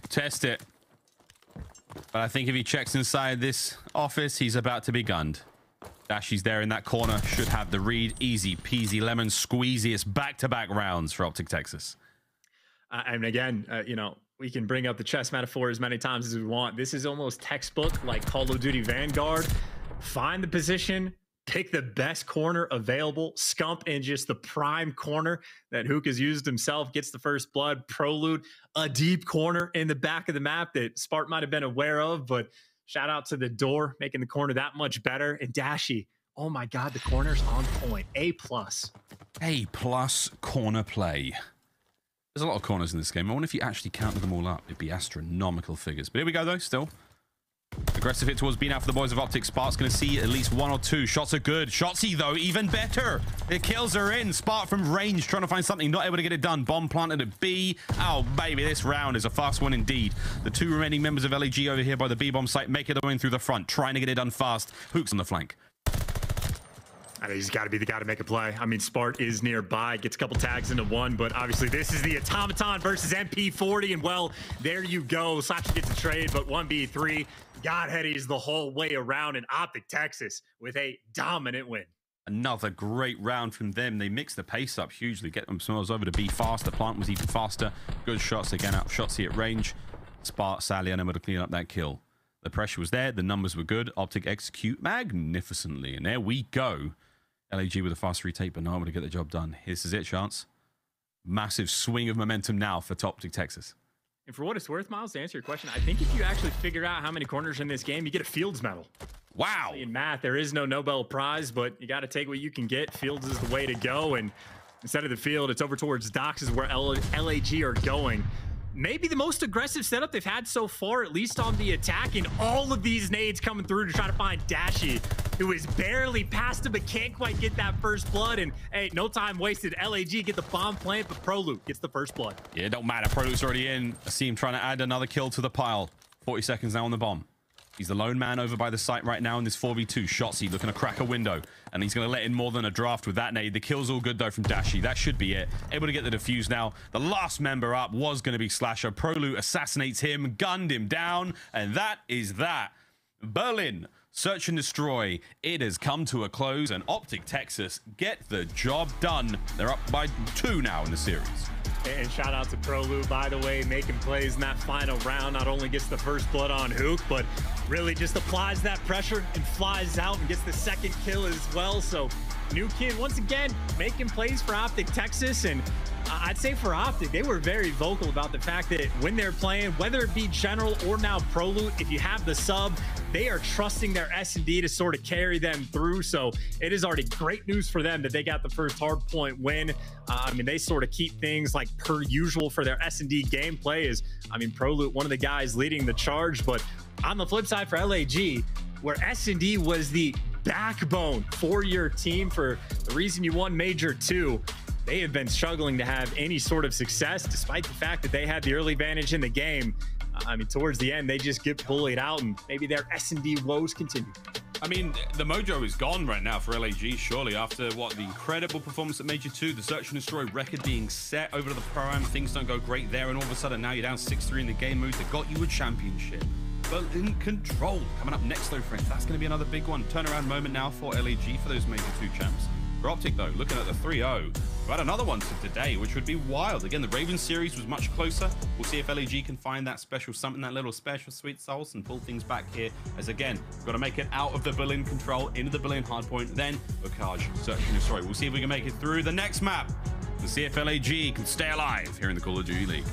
Test it. But I think if he checks inside this office, he's about to be gunned. Dashy's there in that corner, should have the read. Easy peasy lemon squeezy. It's back-to-back rounds for OpTic Texas. And again, you know, we can bring up the chess metaphor as many times as we want. This is almost textbook like Call of Duty Vanguard. Find the position, pick the best corner available. Scump in just the prime corner that Huke has used himself, gets the first blood. Prolute, a deep corner in the back of the map that Spart might have been aware of, but shout out to the door, making the corner that much better. And Dashy, oh my God, the corner's on point. A+. A+ corner play. There's a lot of corners in this game. I wonder if you actually counted them all up. It'd be astronomical figures. But here we go, though, still. Aggressive hit towards B now for the boys of OpTic. Spart's going to see at least 1 or 2. Shots are good. Shotzzy, though, even better. The kills are in. Spart from range, trying to find something. Not able to get it done. Bomb planted at B. Oh, baby, this round is a fast one indeed. The 2 remaining members of LAG over here by the B-bomb site make it going through the front, trying to get it done fast. Huke's on the flank. I mean, he's got to be the guy to make a play. I mean, Spart is nearby, gets a couple tags into one, but obviously this is the Automaton versus MP40, and well, there you go. Slasher gets a trade, but 1v3. Godheadies the whole way around, and OpTic Texas with a dominant win. Another great round from them. They mix the pace up hugely, get themselves over to B fast. The plant was even faster. Good shots again out of Shotzzy at range. Spart sadly unable to clean up that kill. The pressure was there, the numbers were good. OpTic execute magnificently, and there we go. LAG with a fast retake, but not able to get the job done. This is it, Chance. Massive swing of momentum now for OpTic Texas. And for what it's worth, Miles, to answer your question, I think if you actually figure out how many corners in this game, you get a Fields medal. Wow. In math, there is no Nobel Prize, but you got to take what you can get. Fields is the way to go, and instead of the field, it's over towards docks is where LAG are going. Maybe the most aggressive setup they've had so far, at least on the attack, and all of these nades coming through to try to find Dashy, who is barely past him but can't quite get that first blood. And hey, no time wasted. LAG get the bomb plant, but Prolute gets the first blood. Yeah, it don't matter. Prolute's already in. I see him trying to add another kill to the pile. 40 seconds now on the bomb. He's the lone man over by the site right now in this 4v2. Shotzzy looking to crack a window, and he's going to let in more than a draft with that nade. The kill's all good, though, from Dashy. That should be it. Able to get the defuse now. The last member up was going to be Slasher. Prolute assassinates him, gunned him down, and that is that. Berlin, search and destroy. It has come to a close, and OpTic Texas get the job done. They're up by 2 now in the series. And shout out to Prolute, by the way, making plays in that final round. Not only gets the first blood on Huke, but really just applies that pressure and flies out and gets the second kill as well. So new kid, once again, making plays for OpTic Texas. And I'd say for OpTic, they were very vocal about the fact that when they're playing, whether it be General or now Prolute, if you have the sub, they are trusting their S&D to sort of carry them through. So it is already great news for them that they got the first hardpoint win. I mean, they sort of keep things like per usual for their S&D gameplay. Is, I mean, Prolute, one of the guys leading the charge. But on the flip side for LAG, where S&D was the backbone for your team for the reason you won Major II, they have been struggling to have any sort of success, despite the fact that they had the early advantage in the game. I mean, towards the end, they just get bullied out, and maybe their S&D woes continue. I mean, the mojo is gone right now for LAG, surely, after what, the incredible performance at Major II, the search and destroy record being set over to the prime, things don't go great there, and all of a sudden now you're down 6-3 in the game mode that got you a championship. But in control, coming up next though, friends, that's going to be another big one. Turnaround moment now for LAG for those Major II champs. For OpTic though, looking at the 3-0, we've had another one to today, which would be wild. Again, the Ravens series was much closer. We'll see if LAG can find that special something, that little special sweet sauce, and pull things back here. As again, we've got to make it out of the Berlin control, into the Berlin hardpoint, then Røkkr searching the story. We'll see if we can make it through the next map to see if LAG can stay alive here in the Call of Duty League.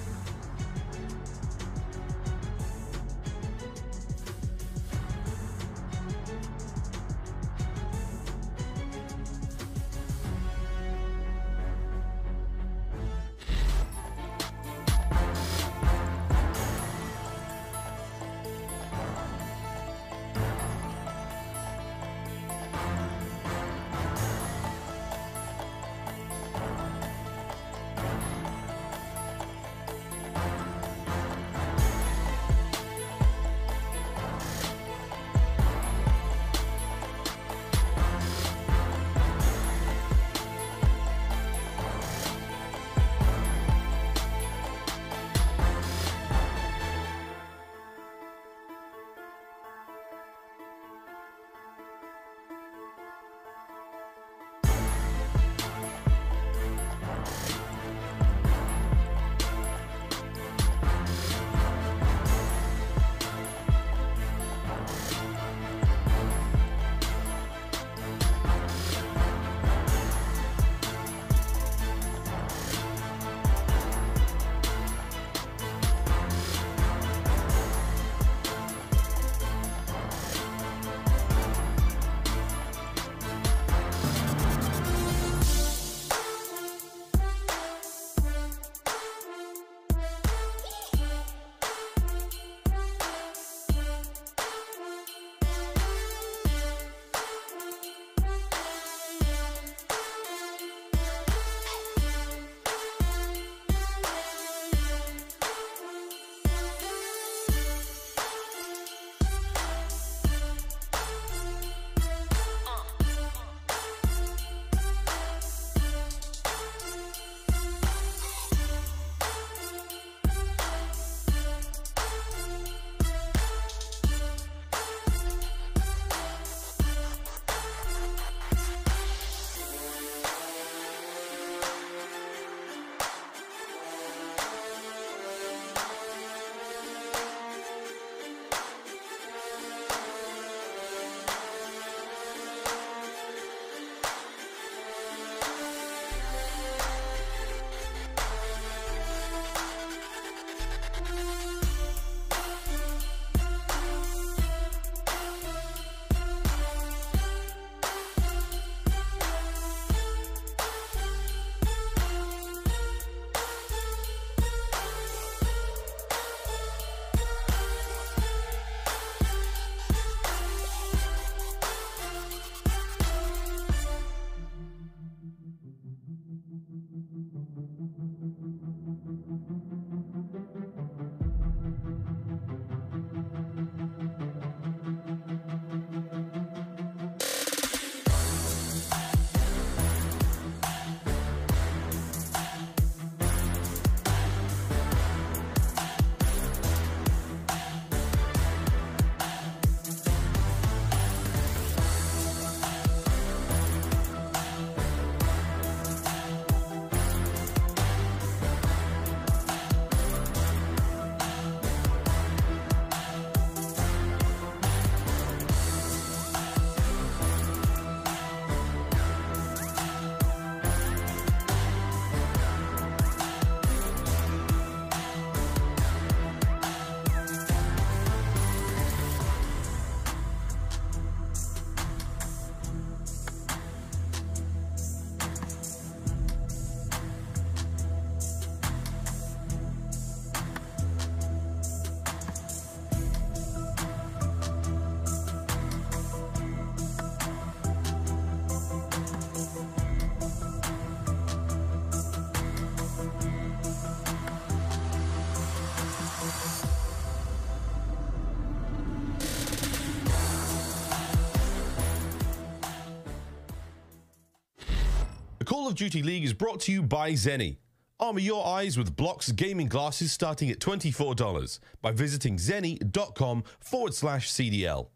Call of Duty League is brought to you by Zenny. Armor your eyes with Block's gaming glasses starting at $24 by visiting zenny.com/CDL.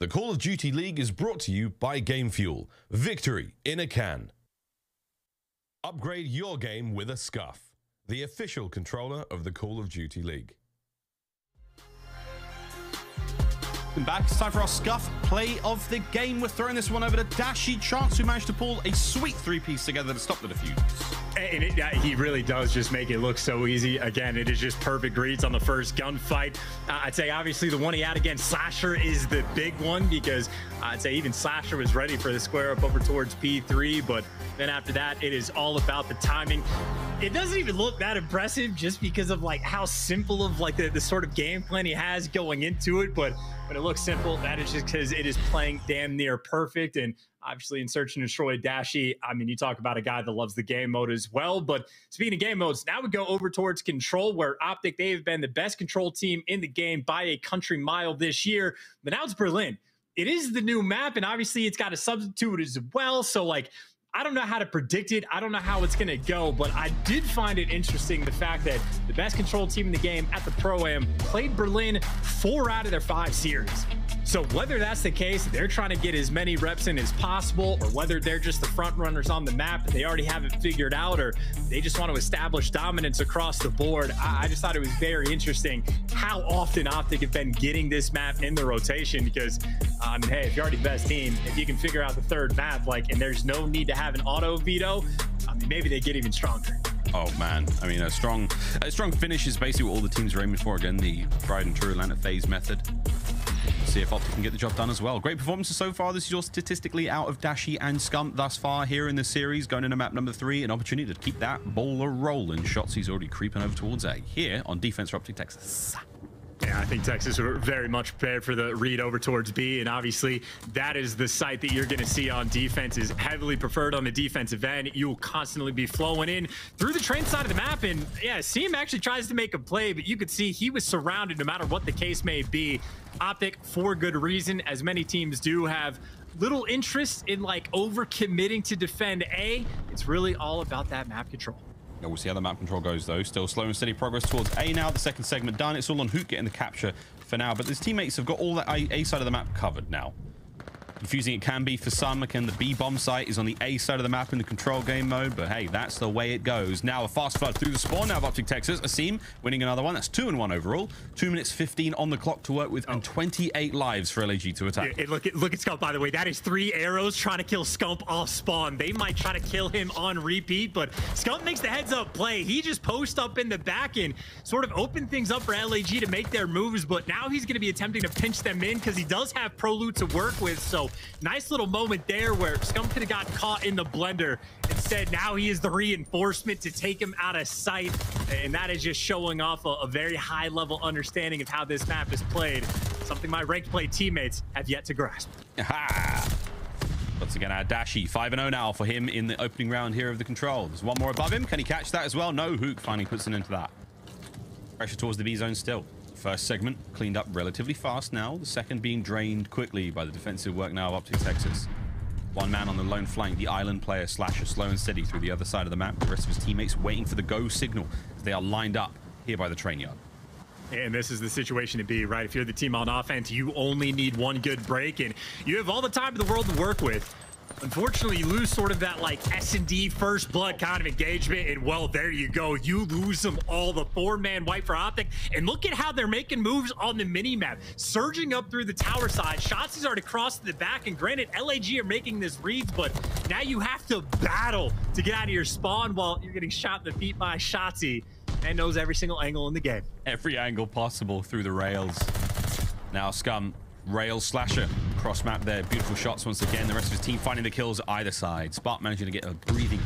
The Call of Duty League is brought to you by Game Fuel. Victory in a can. Upgrade your game with a Scuff, the official controller of the Call of Duty League. Welcome back. It's time for our Scuff play of the game. We're throwing this one over to Dashy Chance, who managed to pull a sweet three-piece together to stop the defuse. And he really does just make it look so easy. Again, it is just perfect reads on the first gunfight. I'd say obviously the one he had against Slasher is the big one, because I'd say even Slasher was ready for the square up over towards P3, but then after that, it is all about the timing. It doesn't even look that impressive just because of like how simple of like the sort of game plan he has going into it, but when it looks simple, that is just because it is playing damn near perfect. And obviously in Search and Destroy Dashy, I mean, you talk about a guy that loves the game mode as well. But speaking of game modes, now we go over towards Control, where OpTic, they have been the best Control team in the game by a country mile this year. But now it's Berlin. It is the new map, and obviously it's got a substitute as well. So like, I don't know how to predict it. I don't know how it's going to go, but I did find it interesting, the fact that the best Control team in the game at the Pro-Am played Berlin 4 out of their 5 series. So whether that's the case, they're trying to get as many reps in as possible, or whether they're just the front runners on the map and they already have it figured out, or they just want to establish dominance across the board. I just thought it was very interesting how often OpTic have been getting this map in the rotation, because I mean, hey, if you're already the best team, if you can figure out the third map, like, and there's no need to have an auto veto, I mean, maybe they get even stronger. Oh man, I mean, a strong finish is basically what all the teams are aiming for. Again, the tried and true Atlanta FaZe method. See if OpTic can get the job done as well. Great performances so far. This is your statistically out of Dashy and Scump thus far here in the series. Going into map number 3, an opportunity to keep that ball rolling. Shotzzy's already creeping over towards A here on defense for OpTic Texas. Yeah, I think Texas were very much prepared for the read over towards B, and obviously that is the site that you're going to see on defense, is heavily preferred on the defensive end. You will constantly be flowing in through the train side of the map, and yeah, Simp actually tries to make a play, but you could see he was surrounded no matter what the case may be. OpTic, for good reason, as many teams do, have little interest in like over committing to defend A. It's really all about that map control. We'll see how the map control goes, though. Still slow and steady progress towards A now. The second segment done. It's all on Huke getting the capture for now, but his teammates have got all that A side of the map covered now. Confusing it can be for some. Again, the B bomb site is on the A side of the map in the control game mode, but hey, that's the way it goes. Now a fast flood through the spawn now of OpTic Texas. Asim winning another one. That's 2-1 overall. 2 minutes 15 on the clock to work with, and 28 lives for LAG to attack. Look at Scump, by the way. That is 3 arrows trying to kill Scump off spawn. They might try to kill him on repeat, but Scump makes the heads up play. He just posts up in the back and sort of open things up for LAG to make their moves, but now he's going to be attempting to pinch them in because he does have Prolute to work with. So nice little moment there where Scump could have got caught in the blender. Instead, now he is the reinforcement to take him out of sight, and that is just showing off a very high level understanding of how this map is played, something my ranked play teammates have yet to grasp. Aha! Once again, our Dashy 5-0 now for him in the opening round here of the control. There's one more above him. Can he catch that as well? No. Huke finally puts an end to that. Pressure towards the B zone still. First segment cleaned up relatively fast now. The second being drained quickly by the defensive work now of OpTic Texas. One man on the lone flank, the island player Slasher, slow and steady through the other side of the map. The rest of his teammates waiting for the go signal as they are lined up here by the train yard. And this is the situation to be, right? If you're the team on offense, you only need one good break, and you have all the time in the world to work with. Unfortunately, you lose sort of that like S&D first blood kind of engagement, and well, there you go. You lose them all. The 4-man wipe for OpTic, and look at how they're making moves on the mini-map. Surging up through the tower side. Shotzzy's already crossed to the back, and granted, LAG are making this reads, but now you have to battle to get out of your spawn while you're getting shot in the feet by Shotzzy, and knows every single angle in the game. Every angle possible through the rails. Now Scum, rail Slasher, cross map there. Beautiful shots once again. The rest of his team finding the kills either side. Spark managing to get a breathing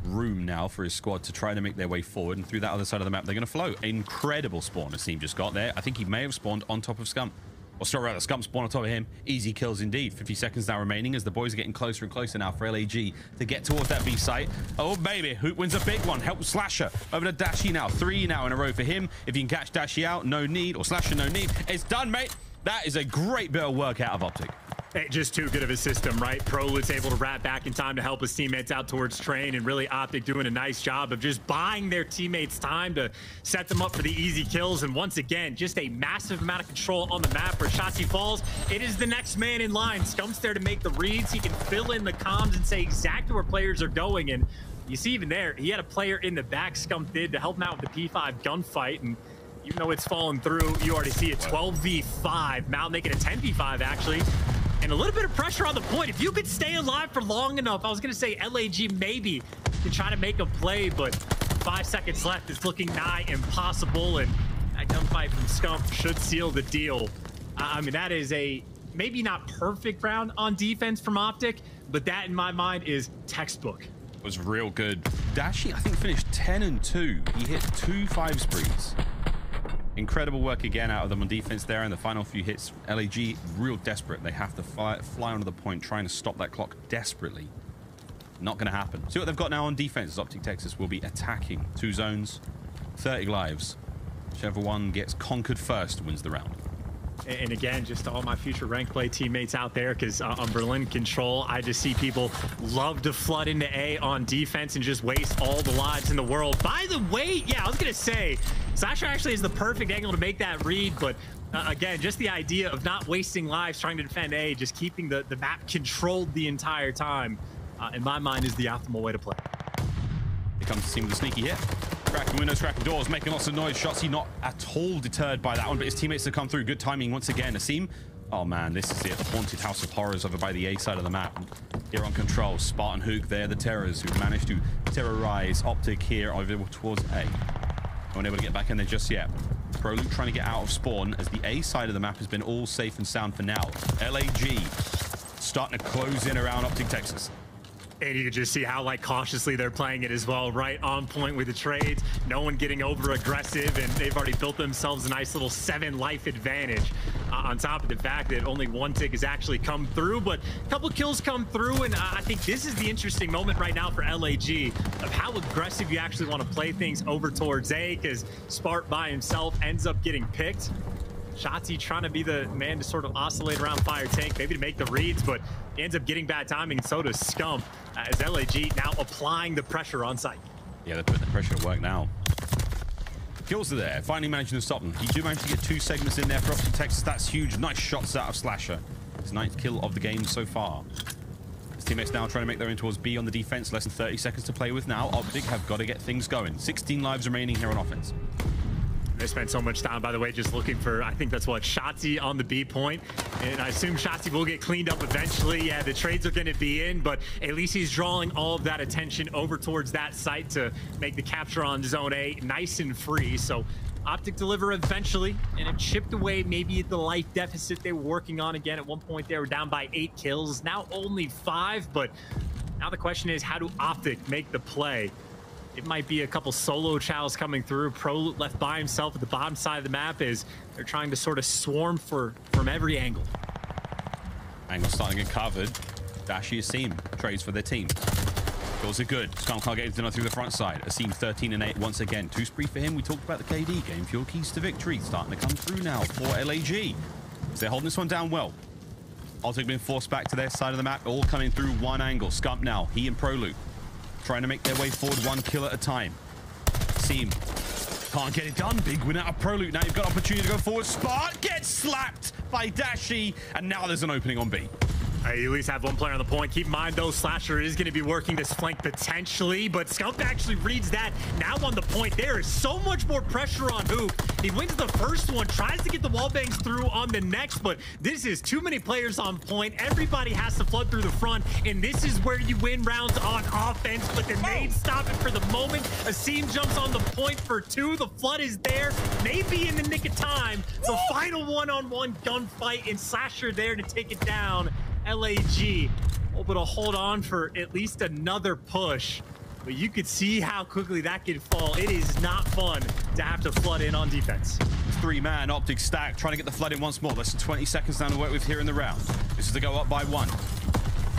room now for his squad to try to make their way forward, and through that other side of the map they're going to flow. Incredible spawn Asim just got there. I think he may have spawned on top of Scump. Or sorry, rather, Scump spawned on top of him. Easy kills indeed. 50 seconds now remaining as the boys are getting closer and closer now for LAG to get towards that B site. Oh baby, Huke wins a big one. Helps Slasher over to Dashy now. 3 now in a row for him. If you can catch Dashy out, no need. Or Slasher, no need. It's done, mate. That is a great bit of work out of OpTic. Just too good of a system, right? Prolute's able to wrap back in time to help his teammates out towards train, and really OpTic doing a nice job of just buying their teammates time to set them up for the easy kills. And once again, just a massive amount of control on the map. Where Shotzzy falls, it is the next man in line. Scump's there to make the reads. He can fill in the comms and say exactly where players are going. And you see even there, he had a player in the back, Scump did, to help him out with the P5 gunfight. And even though it's fallen through, you already see a 12v5. Mal making a 10v5, actually. And a little bit of pressure on the point. If you could stay alive for long enough, I was going to say LAG maybe can try to make a play, but 5 seconds left. It's looking nigh impossible, and that gunfight from Scump should seal the deal. I mean, that is a maybe not perfect round on defense from OpTic, but that in my mind is textbook. Was real good. Dashy, I think, finished 10-2. He hit 2 5 sprees. Incredible work again out of them on defense there, and the final few hits. LAG real desperate. They have to fly onto the point, trying to stop that clock desperately. Not going to happen. See what they've got now on defense. OpTic Texas will be attacking 2 zones, 30 lives. Whichever one gets conquered first wins the round. And again, just to all my future rank play teammates out there, because on Berlin Control, I just see people love to flood into A on defense and just waste all the lives in the world. By the way, yeah, I was going to say, Slasher actually is the perfect angle to make that read, but again, just the idea of not wasting lives trying to defend A, just keeping the map controlled the entire time, in my mind, is the optimal way to play. Here comes the team with a sneaky hit. Cracking windows, cracking doors, making lots of noise. Shotzzy not at all deterred by that one, but his teammates have come through. Good timing once again. Asim, oh man, this is it. The haunted house of horrors over by the A side of the map. Here on control, Spartan Huke, they're the terrors who managed to terrorize OpTic here over towards A. No one able to get back in there just yet. Prolute trying to get out of spawn as the A side of the map has been all safe and sound for now. LAG starting to close in around OpTic Texas. And you can just see how like cautiously they're playing it as well, right on point with the trades. No one getting over aggressive, and they've already built themselves a nice little 7 life advantage. On top of the fact that only 1 tick has actually come through, but a couple kills come through, and I think this is the interesting moment right now for LAG of how aggressive you actually want to play things over towards A, because Spart by himself ends up getting picked. Shotzzy trying to be the man to sort of oscillate around Fire Tank, maybe to make the reads, but he ends up getting bad timing, and so does Scump, as LAG now applying the pressure on site. Yeah, they're putting the pressure to work now. Kills are there, finally managing to stop them. He do manage to get 2 segments in there for OpTic Texas. That's huge. Nice shots out of Slasher. His 9th kill of the game so far. His teammates now trying to make their way in towards B on the defense. Less than 30 seconds to play with now. OpTic have got to get things going. 16 lives remaining here on offense. They spent so much time, by the way, just looking for, I think that's what, Shotzzy on the B point. And I assume Shotzzy will get cleaned up eventually. Yeah, the trades are going to be in, but at least he's drawing all of that attention over towards that site to make the capture on Zone A nice and free. So OpTic deliver eventually, and it chipped away maybe the life deficit they were working on. Again, at one point they were down by 8 kills, now only 5, but now the question is, how do OpTic make the play? It might be a couple solo chows coming through. Prolute left by himself at the bottom side of the map as they're trying to sort of swarm from every angle. Angle starting to get covered. Dashy Asim trades for their team. Kills are good. Scump can't get his dinner through the front side. Asim 13-8 once again. 2 spree for him. We talked about the KD game. Fuel keys to victory starting to come through now for LAG. So they're holding this one down well. OpTic being forced back to their side of the map. All coming through one angle. Scump now. He and Prolute trying to make their way forward 1 kill at a time. Seam can't get it done. Big win out of Prolute. Now you've got opportunity to go forward. Spart gets slapped by Dashy, and now there's an opening on B. You at least have 1 player on the point. Keep in mind, though, Slasher is going to be working this flank potentially, but Scump actually reads that. Now on the point, there is so much more pressure on Huke. He wins the first one, tries to get the wall bangs through on the next, but this is too many players on point. Everybody has to flood through the front, and this is where you win rounds on offense, but the nades stop it for the moment. Asim jumps on the point for 2. The flood is there, maybe in the nick of time. The final one-on-one gunfight, and Slasher there to take it down. LAG able to hold on for at least another push, but you could see how quickly that could fall. It is not fun to have to flood in on defense. 3-man OpTic stack trying to get the flood in once more. Less than 20 seconds down to work with here in the round. This is to go up by 1.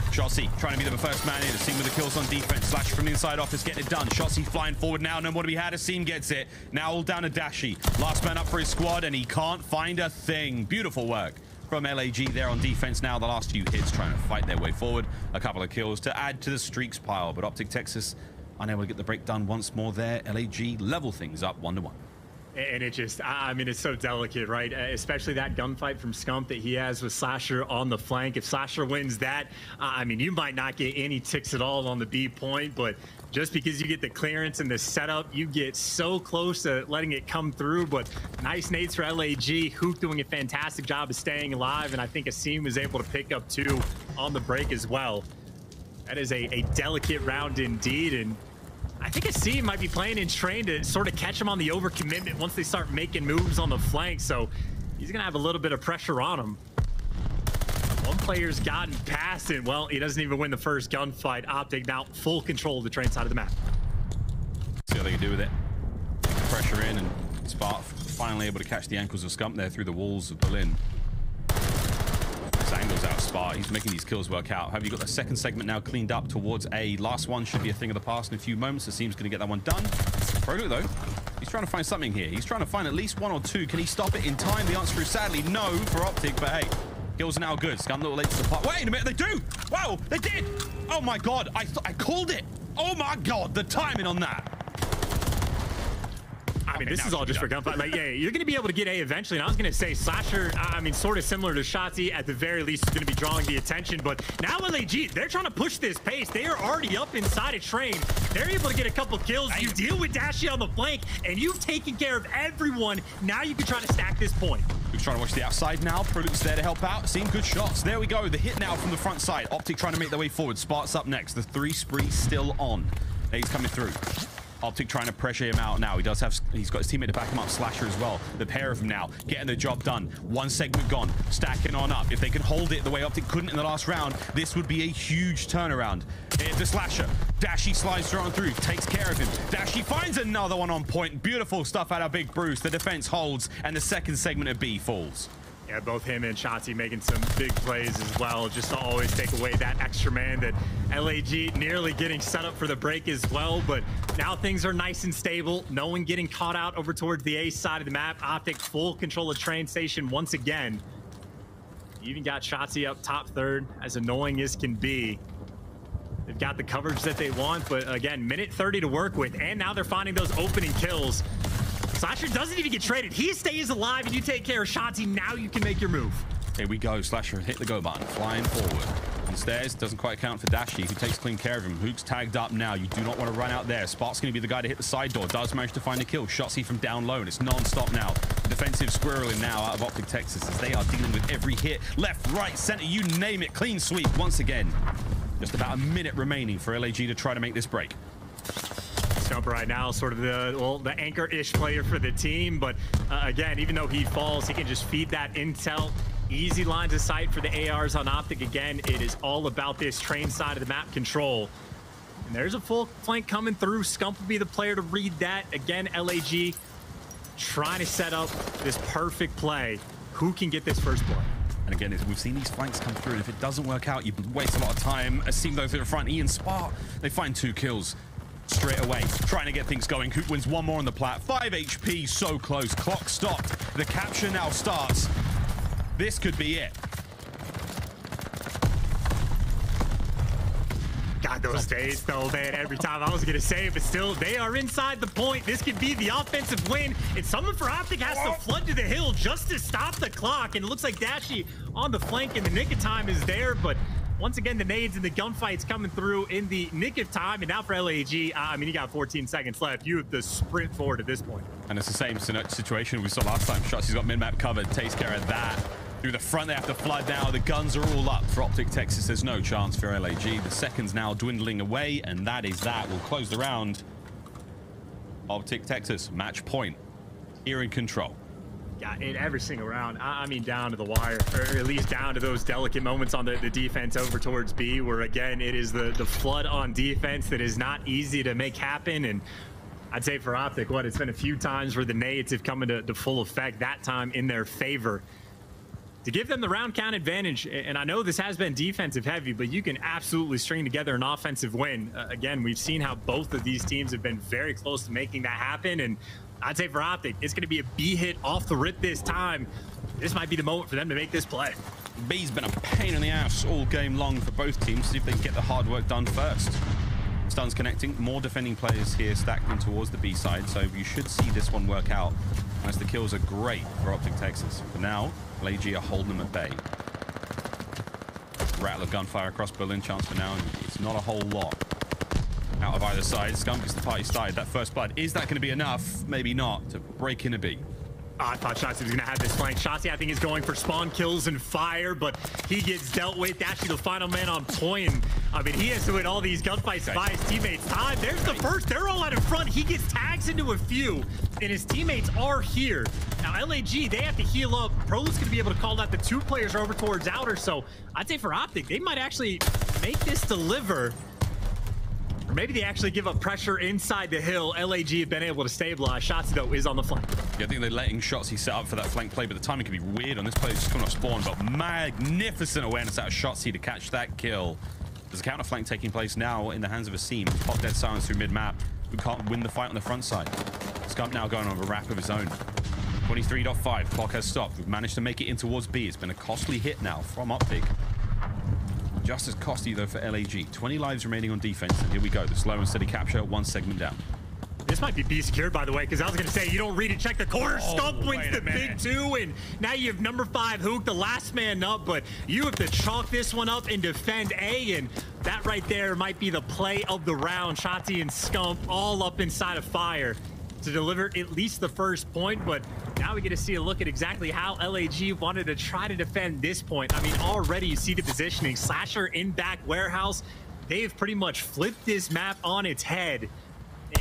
Shotzzy trying to be the first man in. Asim with the kills on defense. Slash from the inside office getting it done. Shotzzy flying forward now. No more to be had. Asim gets it. Now all down to Dashy. Last man up for his squad, and he can't find a thing. Beautiful work from LAG there on defense now. The last few hits trying to fight their way forward. A couple of kills to add to the streaks pile, but OpTic Texas unable to get the break done once more there. LAG level things up 1-1. And it just, I mean, it's so delicate, right? Especially that gunfight from Scump that he has with Slasher on the flank. If Slasher wins that, I mean, you might not get any ticks at all on the B point, but just because you get the clearance and the setup, you get so close to letting it come through. But nice nades for LAG. Huke doing a fantastic job of staying alive, and I think Asim was able to pick up 2 on the break as well. That is a delicate round indeed, and I think Asim might be playing in train to sort of catch him on the overcommitment once they start making moves on the flank, so he's gonna have a little bit of pressure on him. One player's gotten past it. Well, he doesn't even win the first gunfight. OpTic now full control of the train side of the map. See what they can do with it. Take the pressure in, and Spark finally able to catch the ankles of Scump there through the walls of Berlin. Angles out Spark. He's making these kills work out. Have you got the second segment now cleaned up towards A? Last one should be a thing of the past in a few moments. Asim's going to get that one done. Prolute, though, he's trying to find something here. He's trying to find at least 1 or 2. Can he stop it in time? The answer is sadly no for OpTic, but hey, kills are now good. Scump a little late to the pot. Wait a minute, they do! Wow, they did! Oh my god, I called it! Oh my god, the timing on that! I mean, this is all just for gunfight. Like, yeah, you're going to be able to get A eventually. And I was going to say Slasher, I mean, sort of similar to Shotzzy, at the very least is going to be drawing the attention. But now LAG, they're trying to push this pace. They are already up inside a train. They're able to get a couple kills. You deal with Dashy on the flank, and you've taken care of everyone. Now you can try to stack this point. Who's trying to watch the outside now? Prolute's there to help out. Seeing good shots. There we go. The hit now from the front side. OpTic trying to make their way forward. Spark's up next. The 3 spree still on. He's coming through. OpTic trying to pressure him out now. He's got his teammate to back him up, Slasher as well. The pair of them now getting the job done. One segment gone, stacking on up. If they can hold it the way OpTic couldn't in the last round, this would be a huge turnaround. Here's the Slasher. Dashy slides on through, takes care of him. Dashy finds another one on point. Beautiful stuff out of Big Bruce. The defense holds, and the second segment of B falls. Yeah, both him and Shotzzy making some big plays as well, just to always take away that extra man. That LAG nearly getting set up for the break as well, but now things are nice and stable. No one getting caught out over towards the A side of the map. OpTic full control of train station once again. You even got Shotzzy up top third, as annoying as can be. They've got the coverage that they want, but again, minute 30 to work with, and now they're finding those opening kills. Slasher doesn't even get traded. He stays alive, and you take care of Shotzzy. Now you can make your move. Here we go. Slasher hit the go button, flying forward. On stairs, doesn't quite count for Dashy, who takes clean care of him. Huke's tagged up now. You do not want to run out there. Spark's going to be the guy to hit the side door. Does manage to find a kill. Shotzzy from down low, and it's non-stop now. Defensive squirreling now out of OpTic Texas, as they are dealing with every hit. Left, right, center, you name it. Clean sweep once again. Just about a minute remaining for LAG to try to make this break. Scump right now, sort of the anchor-ish player for the team, but again, even though he falls, he can just feed that intel. Easy lines of sight for the ARs on OpTic. Again, it is all about this train side of the map control. And there's a full flank coming through. Scump will be the player to read that. Again, LAG trying to set up this perfect play. Who can get this first blood? And again, we've seen these flanks come through, and if it doesn't work out, you waste a lot of time. Asim though through the front, Ian Spark, they find 2 kills straight away, trying to get things going. Huke wins 1 more on the plat. 5 HP, so close. Clock stopped. The capture now starts. This could be it. God, those days though, man, every time I was gonna say it, but still, they are inside the point. This could be the offensive win, and someone for OpTic has to flood to the hill just to stop the clock, and it looks like Dashy on the flank in the nick of time is there, but once again, the nades and the gunfights coming through in the nick of time. And now for LAG, I mean, you got 14 seconds left. You have to sprint forward at this point. And it's the same situation we saw last time. Shotzzy's got mid-map covered, takes care of that. Through the front, they have to flood now. The guns are all up for OpTic Texas. There's no chance for LAG. The seconds now dwindling away, and that is that. We'll close the round. OpTic Texas, match point. Here in control. Yeah, in every single round, I mean, down to the wire, or at least down to those delicate moments on the defense over towards B, where again, it is the flood on defense that is not easy to make happen. And I'd say for OpTic, it's been a few times where the nades have come into full effect, that time in their favor, to give them the round count advantage. And I know this has been defensive heavy, but you can absolutely string together an offensive win. Again, we've seen how both of these teams have been very close to making that happen. And I'd say for OpTic, it's going to be a B hit off the rip this time. this might be the moment for them to make this play. B's been a pain in the ass all game long for both teams. See if they can get the hard work done first. Stuns connecting. More defending players here stacked in towards the B side, so you should see this one work out as the kills are great for OpTic Texas. For now, aBeZy are holding them at bay. Rattle of gunfire across Berlin. Chance for now, and it's not a whole lot out of either side. Scump gets the party started. That first blood, is that going to be enough? Maybe not to break into B. I thought Shotzzy was going to have this flank. Shotzzy, I think, is going for spawn kills and fire, but he gets dealt with. Dashy, the final man on point. And, I mean, he has to win all these gunfights to buy his teammates time. There's the first. They're all out in front. He gets tags into a few, and his teammates are here. Now, LAG, they have to heal up. Prolute's going to be able to call out the 2 players over towards outer, so I'd say for OpTic, they might actually make this deliver. Or maybe they actually give up pressure inside the hill. LAG have been able to stabilize. Shotzzy, though, is on the flank. Yeah, I think they're letting Shotzzy set up for that flank play, but the timing could be weird on this play. It's just coming off spawn, but magnificent awareness out of Shotzzy to catch that kill. There's a counter flank taking place now in the hands of aBeZy. Pop dead silence through mid-map. Who can't win the fight on the front side. Scump now going on a wrap of his own. 23.5. Clock has stopped. We've managed to make it in towards B. It's been a costly hit now from OpTic. Just as costly, though, for LAG. 20 lives remaining on defense. And here we go. The slow and steady capture. 1 segment down. This might be B secured, by the way, because I was going to say, you don't read and check the corner. Scump wins the big 2, and now you have number 5, Huke, the last man up, but you have to chalk this one up and defend A, and that right there might be the play of the round. Shotzzy and Scump all up inside of fire to deliver at least the first point, but now we get to see a look at exactly how LAG wanted to try to defend this point. I mean, already you see the positioning. Slasher in back warehouse. They've pretty much flipped this map on its head.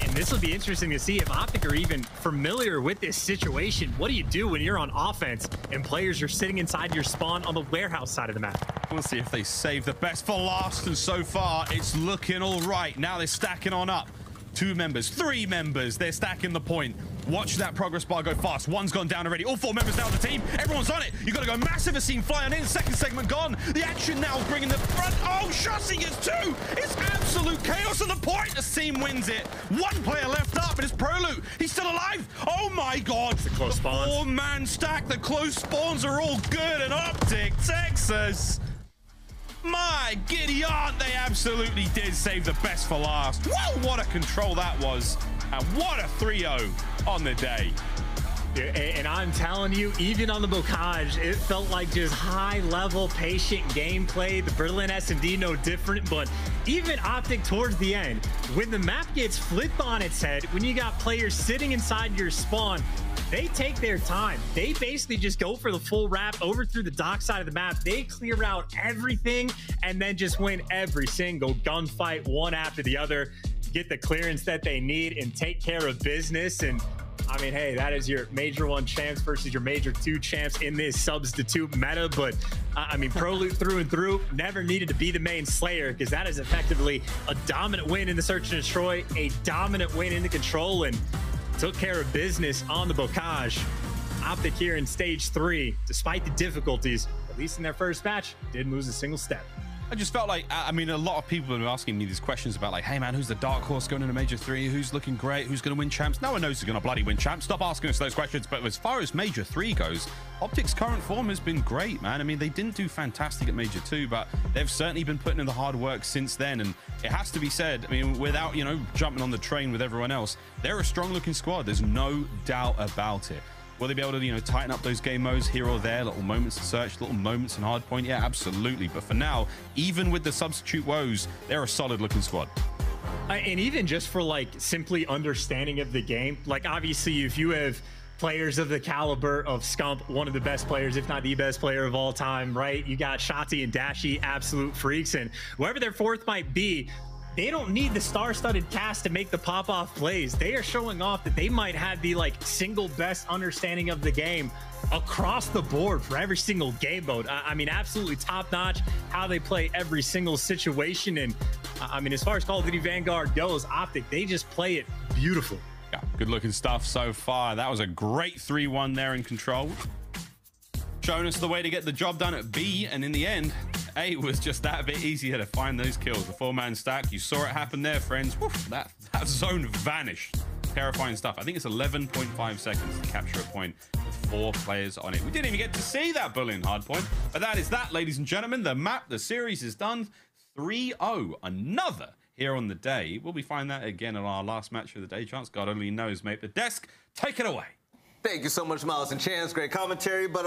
And this will be interesting to see if OpTic are even familiar with this situation. What do you do when you're on offense and players are sitting inside your spawn on the warehouse side of the map? We'll see if they save the best for last, and so far it's looking all right. Now they're stacking on up. 2 members, 3 members, they're stacking the point. Watch that progress bar go fast. 1's gone down already. All 4 members down the team. Everyone's on it. You got to go massive. aBeZy flying in. Second segment gone. The action now is bringing the front. Oh, Shotzzy gets 2. It's absolute chaos on the point. aBeZy wins it. 1 player left up, but it's Prolute. He's still alive. Oh my God. It's a close spawn. 4-man stack. The close spawns are all good. And OpTic Texas. My giddy aunt, they absolutely did save the best for last. Whoa, what a control that was. And what a 3-0 on the day. And I'm telling you, even on the bocage, it felt like just high-level, patient gameplay. The Berlin SMD no different, but even OpTic towards the end, when the map gets flipped on its head, when you got players sitting inside your spawn, they take their time. They basically just go for the full wrap over through the dock side of the map. They clear out everything and then just win every single gunfight one after the other, get the clearance that they need and take care of business. And I mean, hey, that is your Major 1 champs versus your Major 2 champs in this substitute meta. But I mean, Prolute through and through never needed to be the main slayer, because that is effectively a dominant win in the search and destroy, a dominant win in the control, and took care of business on the bocage. OpTic here in stage 3, despite the difficulties, at least in their first match, didn't lose a single step. I just felt like, I mean, a lot of people have been asking me these questions about, like, hey man, who's the dark horse going into Major 3? Who's looking great? Who's going to win champs? No one knows who's going to bloody win champs. Stop asking us those questions. But as far as Major 3 goes, OpTic's current form has been great, man. I mean, they didn't do fantastic at Major 2, but they've certainly been putting in the hard work since then. And it has to be said, I mean, without, you know, jumping on the train with everyone else, they're a strong looking squad. There's no doubt about it. Will they be able to, you know, tighten up those game modes here or there? Little moments to search, little moments in hardpoint? Yeah, absolutely. But for now, even with the substitute woes, they're a solid looking squad. And even just for like simply understanding of the game, like obviously if you have players of the caliber of Scump, one of the best players, if not the best player of all time, right? You got Shotzzy and Dashy, absolute freaks, and whoever their 4th might be, they don't need the star-studded cast to make the pop-off plays. They are showing off that they might have the like single best understanding of the game across the board for every single game mode. I mean, absolutely top-notch how they play every single situation. And I mean, as far as Call of Duty Vanguard goes, OpTic, they just play it beautiful. Yeah, good looking stuff so far. That was a great 3-1 there in control. Showing us the way to get the job done at B, and in the end, A was just that bit easier to find those kills. The 4-man stack, you saw it happen there, friends. Woof, that zone vanished. Terrifying stuff. I think it's 11.5 seconds to capture a point with 4 players on it. We didn't even get to see that bullying hardpoint, but that is that, ladies and gentlemen. The map, the series is done. 3-0, another here on the day. Will we find that again on our last match of the day? Chance, God only knows, mate. The desk, take it away. Thank you so much, Miles and Chance. Great commentary. But,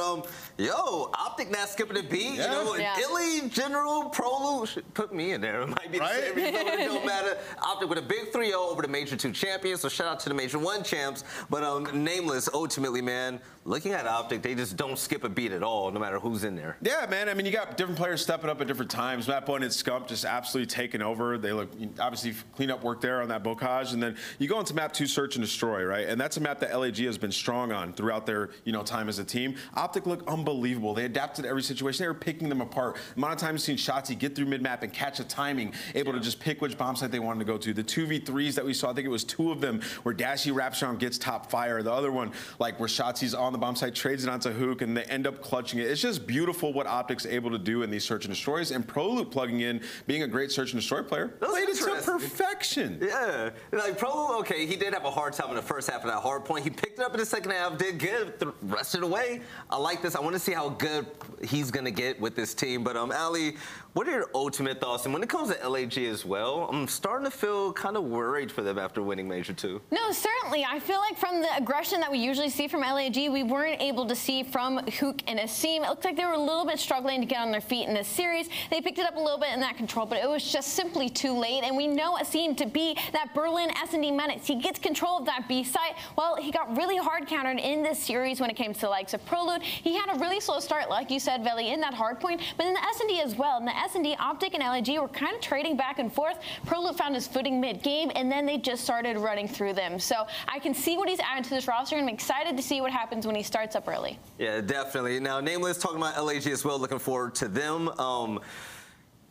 yo, OpTic not skipping a beat. You know, iLLeY, General, Prolute, put me in there. It might be the same result. It don't matter. OpTic with a big 3-0 over the Major II champions. So shout out to the Major I champs. But Nameless, ultimately, man, looking at OpTic, they just don't skip a beat at all, no matter who's in there. Yeah, man. I mean, you got different players stepping up at different times. Map 1 and Scump just absolutely taking over. They look, obviously, clean up work there on that bocage. And then you go into map 2, Search and Destroy, right? And that's a map that LAG has been strong on throughout their, time as a team. OpTic looked unbelievable. They adapted to every situation. They were picking them apart. The amount of times you've seen Shotzzy get through mid-map and catch a timing, able to just pick which bomb site they wanted to go to. The 2v3s that we saw, I think it was 2 of them, where Dashy wraps around, gets top fire. The other one, like where Shotzi's on the bomb site, trades it onto Huke, and they end up clutching it. It's just beautiful what OpTic's able to do in these Search and Destroys, and Prolute plugging in, being a great Search and Destroy player, played it to perfection. Yeah, like Prolute, okay, he did have a hard time in the first half of that hard point. He picked it up in the second half, did good. The rest of the way, I like this. I want to see how good he's going to get with this team. But, Ali, what are your ultimate thoughts? And when it comes to LAG as well, I'm starting to feel kind of worried for them after winning Major II. No, certainly. I feel like from the aggression that we usually see from LAG, we weren't able to see from Huke and Asim. It looked like they were a little bit struggling to get on their feet in this series. They picked it up a little bit in that control, but it was just simply too late. And we know Asim to be that Berlin S&D menace. He gets control of that B site. Well, he got really hard countered in this series when it came to the likes of Prolute. He had a really slow start, like you said, Veli, in that hard point, but in the S&D as well. In the S&D, OpTic and LAG were kind of trading back and forth. Prolute found his footing mid-game, and then they just started running through them. So I can see what he's added to this roster, and I'm excited to see what happens when he starts up early. Yeah, definitely. Now, Nameless, talking about LAG as well, looking forward to them.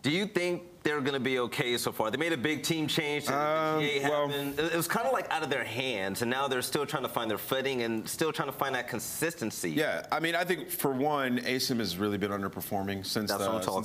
Do you think they're going to be okay so far? They made a big team change. It was kind of like out of their hands, and now they're still trying to find their footing and still trying to find that consistency. Yeah, I mean, I think for one, Asim has really been underperforming since the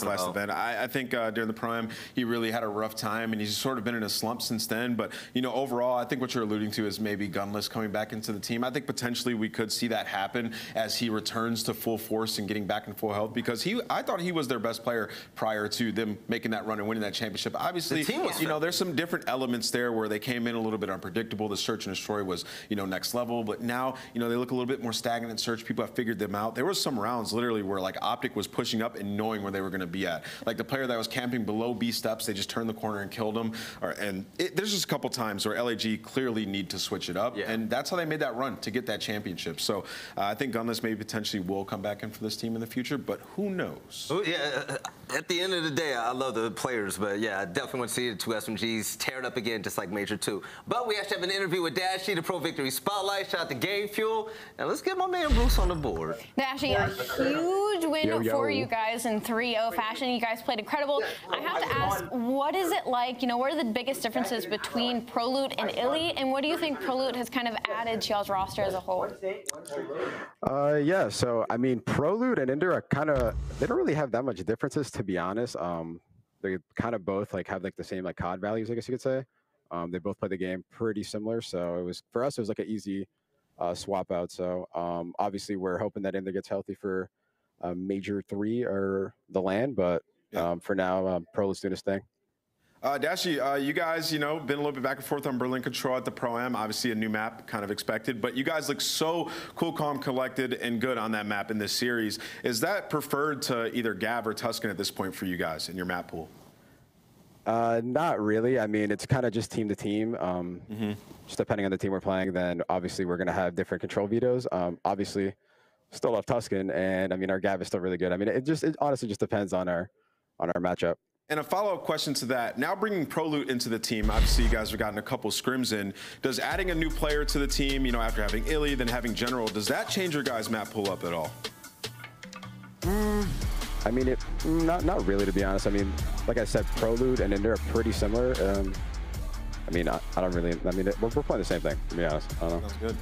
last event. I think during the Prime, he really had a rough time, and he's sort of been in a slump since then. But, overall, I think what you're alluding to is maybe Gunless coming back into the team. I think potentially we could see that happen as he returns to full force and getting back in full health, because I thought he was their best player prior to them making that run and winning that championship. Obviously, there's some different elements there where they came in a little bit unpredictable. The Search and Destroy was, next level, but now, they look a little bit more stagnant in Search. People have figured them out. There was some rounds literally where like OpTic was pushing up and knowing where they were going to be at. Like the player that was camping below B steps, they just turned the corner and killed him. There's just a couple times where LAG clearly need to switch it up, and that's how they made that run to get that championship. So I think Gunless maybe potentially will come back in for this team in the future, but who knows? Oh, yeah. At the end of the day, I love the players, but yeah, I definitely want to see the 2 SMGs tear it up again, just like Major II. But we actually have an interview with Dashy, the Pro Victory Spotlight. Shout out to Game Fuel. And let's get my man Bruce on the board. Dashy, a huge win for you guys in 3-0 fashion. You guys played incredible. I have to ask, what is it like? What are the biggest differences between Prolute and iLLeY? And what do you think Prolute has kind of added to y'all's roster as a whole? Yeah, so I mean, Prolute and Ender are they don't really have that much differences, to be honest. They kind of both have the same COD values, I guess you could say. They both play the game pretty similar, so for us it was an easy swap out. So obviously we're hoping that Ender gets healthy for Major III or the LAN, but for now, Prolute's doing his thing. Dashy, you guys, been a little bit back and forth on Berlin Control at the Pro-Am. Obviously a new map, kind of expected, but you guys look so cool, calm, collected, and good on that map in this series. Is that preferred to either Gav or Tuscan at this point for you guys in your map pool? Not really. I mean, it's kind of just team to team. Just depending on the team we're playing, then obviously we're going to have different control vetoes. Obviously, still love Tuscan, and I mean, our Gav is still really good. I mean, it honestly just depends on our matchup. And a follow-up question to that, now bringing Prolute into the team, obviously you guys have gotten a couple scrims in. Does adding a new player to the team, after having iLLeY, then having General, does that change your guys' map pull up at all? I mean, not really, to be honest. I mean, like I said, Prolute and Ender are pretty similar. I mean, I don't really, we're playing the same thing, to be honest. I don't know. Sounds good.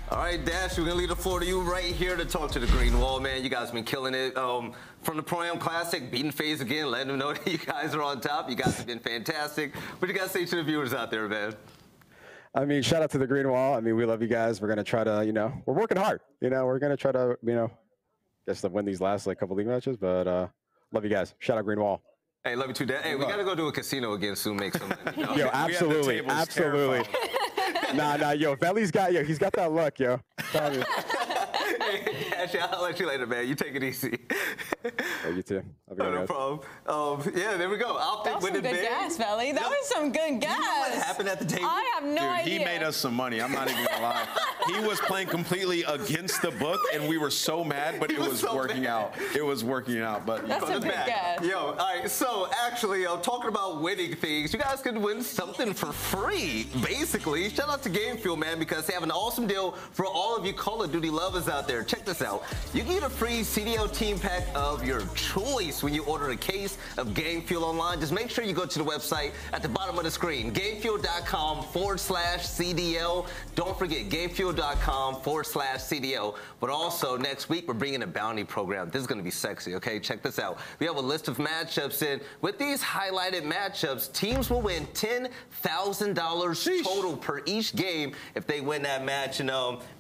All right, Dash, we're going to leave the floor to you right here to talk to the Green Wall, man. You guys have been killing it. From the Pro-Am Classic, beating FaZe again, letting them know that you guys are on top. You guys have been fantastic. What do you guys say to the viewers out there, man? I mean, shout out to the Green Wall. I mean, we love you guys. We're gonna try to, you know, we're working hard. You know, we're gonna try to, you know, guess to win these last like couple league matches. But love you guys. Shout out Green Wall. Hey, love you too, Dad. Hey, we gotta go to a casino again soon, make some money. You know? Yo, absolutely, absolutely. Nah, yo, Veli's got, yo, he's got that luck, yo. Hey, Dashy, I'll let you later, man. You take it easy. Oh, you too. No problem. Yeah, there we go. OpTic winning big. That was some good gas, Veli. That was some good gas. You know what happened at the table? I have no idea. He made us some money. I'm not even gonna lie. He was playing completely against the book, and we were so mad, but it was working out. It was working out, but that's a big gas. Yo, all right. So actually, talking about winning things, you guys can win something for free, basically. Shout out to GameFuel, man, because they have an awesome deal for all of you Call of Duty lovers out there. Check this out. You can get a free CDL team pack of your choice when you order a case of GameFuel online. Just make sure you go to the website at the bottom of the screen, gamefuel.com/CDL. Don't forget, gamefuel.com/CDL. But also, next week, we're bringing a bounty program. This is going to be sexy, okay? Check this out. We have a list of matchups, and with these highlighted matchups, teams will win $10,000 total per each game if they win that match. And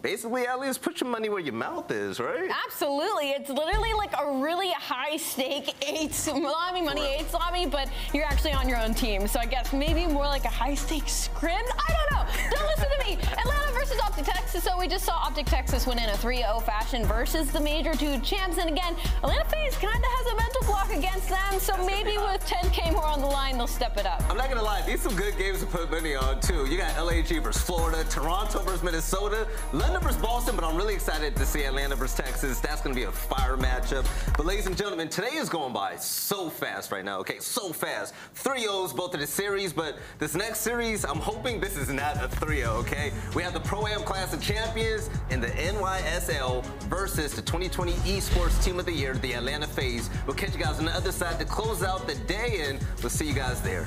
basically, at least put your money where your mouth is, right? Absolutely. It's literally like a really high-stake 8 salami, money 8 salami, but you're actually on your own team. So I guess maybe more like a high-stake scrim? I don't know. Don't listen to me. Atlanta versus OpTic Texas. So we just saw OpTic Texas win in a 3-0 fashion versus the Major II champs. And again, Atlanta FaZe kind of has a mental block against them. So maybe with 10K more on the line, they'll step it up. I'm not going to lie. These are some good games to put money on, too. You got LAG versus Florida, Toronto versus Minnesota, London versus Boston, but I'm really excited to see Atlanta versus Texas. That's going to be a fire matchup. But ladies and gentlemen, today is going by so fast right now, okay? So fast. 3-0s both of the series, but this next series, I'm hoping this is not a 3-0, okay? We have the Pro-Am Class of Champions and the NYSL versus the 2020 Esports Team of the Year, the Atlanta FaZe. We'll catch you guys on the other side to close out the day, and we'll see you guys there.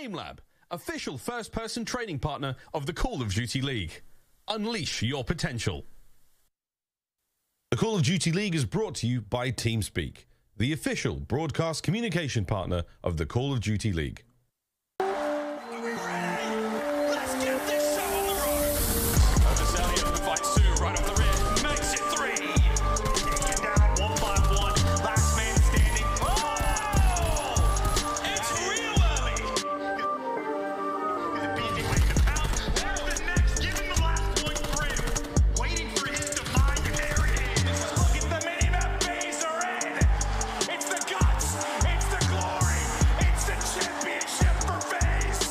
AimLab, official first-person training partner of the Call of Duty League. Unleash your potential. The Call of Duty League is brought to you by TeamSpeak, the official broadcast communication partner of the Call of Duty League. Let's get this show on the road. Cellium, who fights Sue right off the rip, makes it 3. Taken down 1-5-1. Last man standing. Oh! It's real early. Beating away the pound. There's the next. Give him the last point for him. Waiting for him to find the area. Look at the minimap. FaZe are in. It's the guts. It's the glory. It's the championship for FaZe.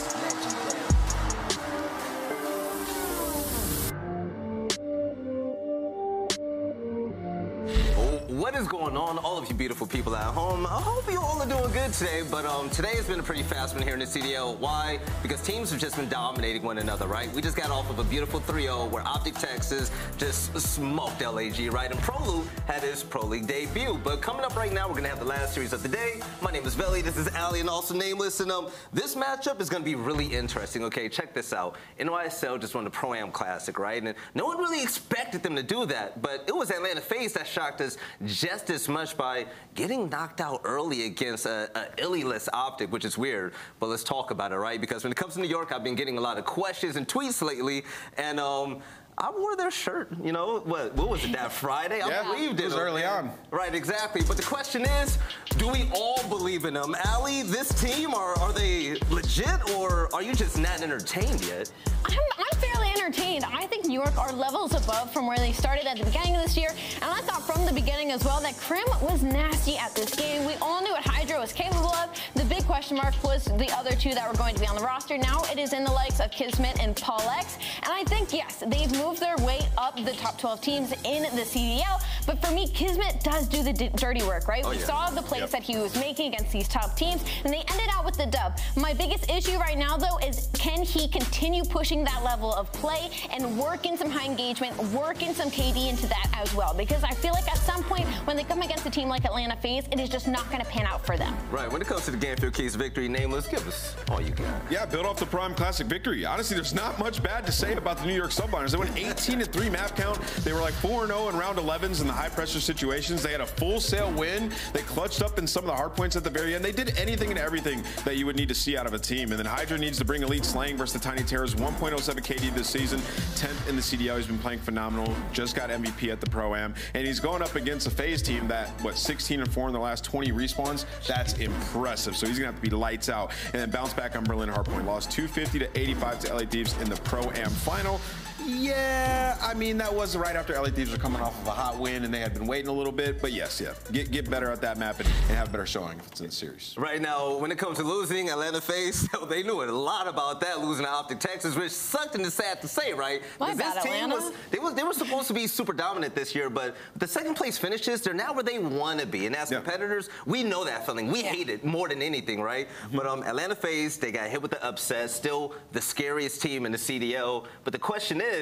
What is going on, all of you beautiful people at home? I hope you all are doing good today, but today has been a pretty fast one here in the CDL. Why? Because teams have just been dominating one another, right? We just got off of a beautiful 3-0 where OpTic Texas just smoked LAG, right? And Prolute had his Pro League debut. But coming up right now, we're going to have the last series of the day. My name is aBeZy, this is Ali, and also Nameless. And this matchup is going to be really interesting, okay? Check this out. NYSL just won the Pro-Am Classic, right? And no one really expected them to do that, but it was Atlanta FaZe that shocked us just as much by getting knocked out early against a Illy-less OpTic, which is weird, but let's talk about it, right? Because when it comes to New York, I've been getting a lot of questions and tweets lately, and I wore their shirt, you know, what was it, that Friday? I believed it. It was early on. Right, exactly. But the question is, do we all believe in them? Ali, this team, are they legit, or are you just not entertained yet? I'm fairly entertained. I think New York are levels above from where they started at the beginning of this year, and I thought from the beginning as well that Crim was nasty at this game. We all knew what Hydra was capable of. The big question mark was the other two that were going to be on the roster. Now it is in the likes of Kismet and Paulehx, and I think, yes, they've moved their way up the top 12 teams in the CDL, but for me, Kismet does do the dirty work, right? We saw the plays that he was making against these top teams, and they ended out with the dub. My biggest issue right now, though, is can he continue pushing that level of play and work in some high engagement, work in some KD into that as well? Because I feel like at some point, when they come against a team like Atlanta FaZe, it is just not going to pan out for them. Right, when it comes to the game field keys victory, Nameless, give us all you got. Yeah, build off the Prime Classic victory. Honestly, there's not much bad to say about the New York Subliners. They went 18-3 map count. They were like 4-0 in round 11s in the high pressure situations. They had a full sail win. They clutched up in some of the hard points at the very end. They did anything and everything that you would need to see out of a team. And then Hydra needs to bring elite slaying versus the Tiny Terrors. 1.07 KD this season, 10th in the CDL. He's been playing phenomenal. Just got MVP at the Pro-Am. And he's going up against a FaZe team that, what, 16-4 in the last 20 respawns? That's impressive. So he's going to have to be lights out. And then bounce back on Berlin Hardpoint. Lost 250-85 to LA Thieves in the Pro-Am final. Yeah, I mean, that was right after LA Thieves were coming off of a hot win and they had been waiting a little bit. But yes, get better at that map and have better showing if it's in the series. Right now, when it comes to losing Atlanta FaZe, they knew a lot about that, losing to OpTic Texas, which sucked and is sad to say, right? Why bad Atlanta? They were supposed to be super dominant this year, but the second place finishes, they're now where they want to be. And as competitors, we know that feeling. We hate it more than anything, right? But Atlanta FaZe, they got hit with the upset, still the scariest team in the CDL. But the question is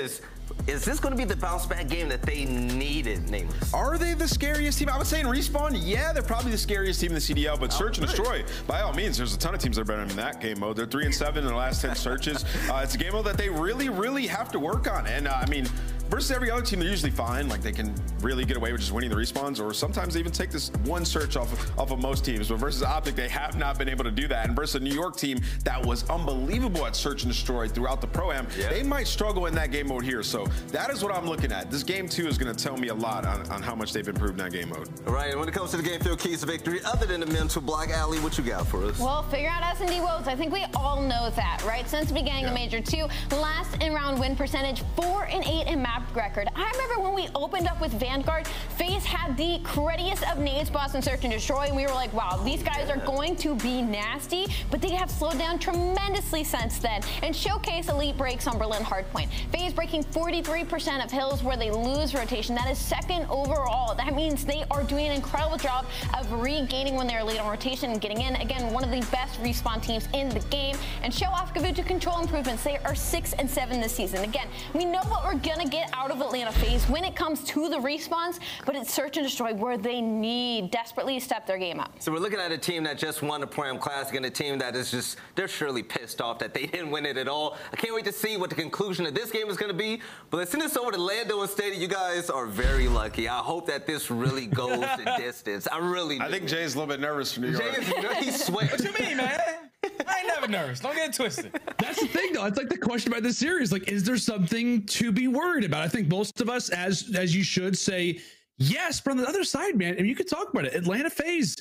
this going to be the bounce back game that they needed, Nameless? Are they the scariest team? I would say in Respawn, yeah, they're probably the scariest team in the CDL, but Search and Destroy, by all means, there's a ton of teams that are better in that game mode. They're 3-7 in the last 10 searches. It's a game mode that they really, really have to work on. And I mean, versus every other team, they're usually fine. Like, they can really get away with just winning the respawns, or sometimes they even take this one search off of most teams. But versus OpTic, they have not been able to do that. And versus a New York team that was unbelievable at Search and Destroy throughout the Pro-Am, they might struggle in that game mode here. So that is what I'm looking at. This game 2 is going to tell me a lot on how much they've improved in that game mode. All right, and when it comes to the game field keys to victory, other than the mental block, Ali, what you got for us? Well, figure out S&D woes. I think we all know that, right? Since the beginning of Major 2, last in round win percentage, 4-8 in map record. I remember when we opened up with Vanguard, FaZe had the cruddiest of nade spots in Search and Destroy, and we were like, wow, these guys are going to be nasty, but they have slowed down tremendously since then, and showcase elite breaks on Berlin Hardpoint. FaZe breaking 43% of hills where they lose rotation. That is second overall. That means they are doing an incredible job of regaining when they're late on rotation and getting in. Again, one of the best respawn teams in the game. And show off Gavutu control improvements. They are 6-7 this season. Again, we know what we're gonna get out out of Atlanta FaZe when it comes to the respawns, but it's search and destroy where they need desperately to step their game up. So we're looking at a team that just won the Pro-Am Classic and a team that is just, they're surely pissed off that they didn't win it at all. I can't wait to see what the conclusion of this game is going to be. But let's send this over to Lando and Standy. You guys are very lucky. I hope that this really goes the distance. I really do. I think Jay's a little bit nervous for New York. He's sweating. What you mean, man? I ain't never nervous. Don't get it twisted. That's the thing, though. It's like the question about this series. Like, is there something to be worried about? I think most of us, as you should, say yes. But on the other side, man, and you could talk about it. Atlanta FaZe,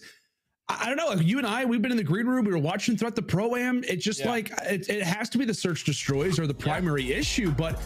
I don't know. Like you and I, we've been in the green room. We were watching throughout the Pro-Am. It's just like it has to be the search destroys or the primary issue, but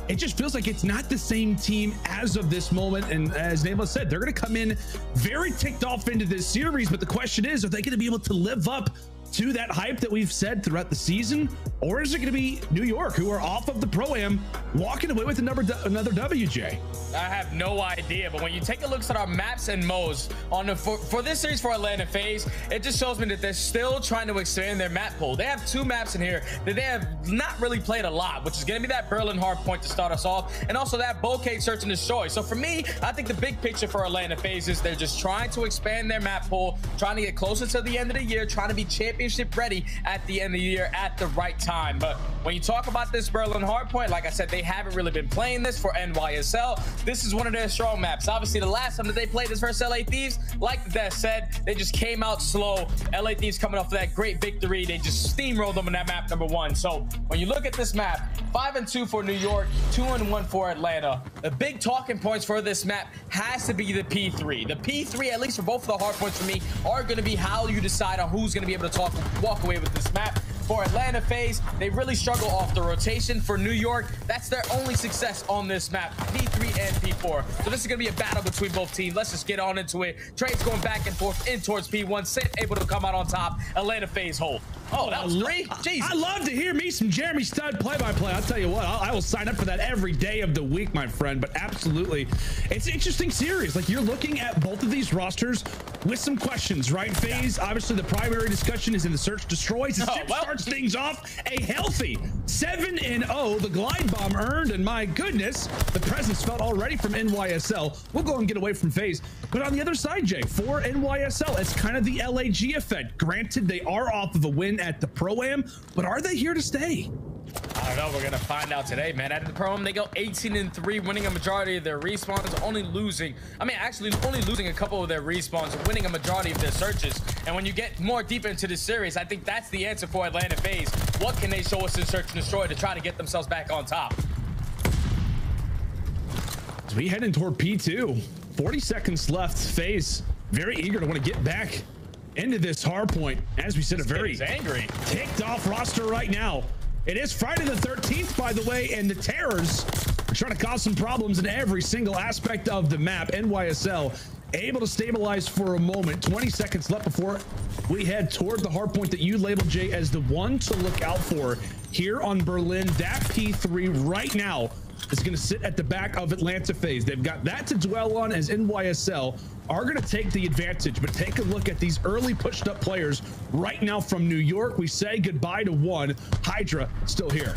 it just feels like it's not the same team as of this moment. And as Nameless said, they're going to come in very ticked off into this series. But the question is, are they going to be able to live up to that hype that we've said throughout the season? Or is it going to be New York, who are off of the Pro-Am, walking away with another WJ? I have no idea, but when you take a look at our maps and modes on the for this series for Atlanta FaZe, it just shows me that they're still trying to expand their map pool. They have 2 maps in here that they have not really played a lot, which is going to be that Berlin Hardpoint to start us off, and also that Bouquet Search and Destroy. So for me, I think the big picture for Atlanta FaZe is they're just trying to expand their map pool, trying to get closer to the end of the year, trying to be championship ready at the end of the year at the right time. But when you talk about this Berlin Hardpoint, like I said, they haven't really been playing this for NYSL. This is one of their strong maps. Obviously, the last time that they played this versus LA Thieves, like the Death said, they just came out slow. LA Thieves coming off of that great victory, they just steamrolled them on that map number 1. So when you look at this map, 5-2 for New York, 2-1 for Atlanta. The big talking points for this map has to be the P3. The P3, at least for both of the hard points for me, are going to be how you decide on who's going to be able to walk away with this map. For Atlanta FaZe, they really struggle off the rotation. For New York, that's their only success on this map, P3 and P4. So this is going to be a battle between both teams. Let's just get on into it. Trades going back and forth in towards P1. Simp able to come out on top. Atlanta FaZe hold. Oh, that was great. Jesus. I love to hear me some Jeremy Stud play-by-play. I'll tell you what, I will sign up for that every day of the week, my friend. But absolutely, it's an interesting series. Like, you're looking at both of these rosters with some questions, right? FaZe, obviously, the primary discussion is in the search destroys. The Simp starts things off a healthy 7-0. The glide bomb earned, and my goodness, the presence felt already from NYSL. We'll go and get away from FaZe. But on the other side, Jay, for NYSL, it's kind of the LAG effect. Granted, they are off of a win at the Pro-Am, but are they here to stay? I don't know. We're going to find out today, man. At the Pro-Am, they go 18-3, winning a majority of their respawns, only losing a couple of their respawns, winning a majority of their searches. And when you get more deep into this series, I think that's the answer for Atlanta FaZe. What can they show us in Search and Destroy to try to get themselves back on top? As we head in toward P2, 40 seconds left. FaZe very eager to want to get back into this hard point. As we said, a very angry, ticked off roster right now. It is Friday the 13th, by the way, and the Terrors are trying to cause some problems in every single aspect of the map. NYSL able to stabilize for a moment. 20 seconds left before we head toward the hard point that you labeled, Jay, as the one to look out for here on Berlin. That P3 right now is going to sit at the back of Atlanta FaZe. They've got that to dwell on, as NYSL are going to take the advantage. But take a look at these early pushed up players right now from New York. We say goodbye to one. Hydra still here.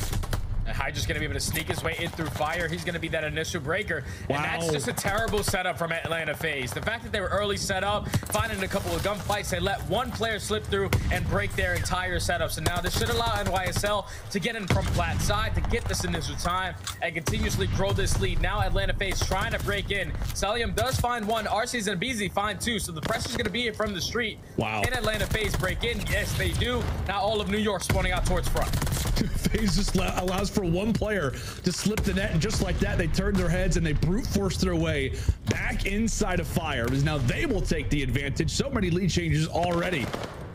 Hydra's going to be able to sneak his way in through fire. He's going to be that initial breaker. And that's just a terrible setup from Atlanta FaZe. The fact that they were early set up, finding a couple of gunfights, they let one player slip through and break their entire setup. So now this should allow NYSL to get in from flat side, to get this initial time and continuously grow this lead. Now Atlanta FaZe trying to break in. Cellium does find one. Arcitys and aBeZy find two. So the pressure's going to be here from the street. Can Atlanta FaZe break in? Yes, they do. Now all of New York spawning out towards front. FaZe just allows for one player to slip the net, and just like that, they turn their heads and they brute force their way back inside of fire. Because now they will take the advantage. So many lead changes already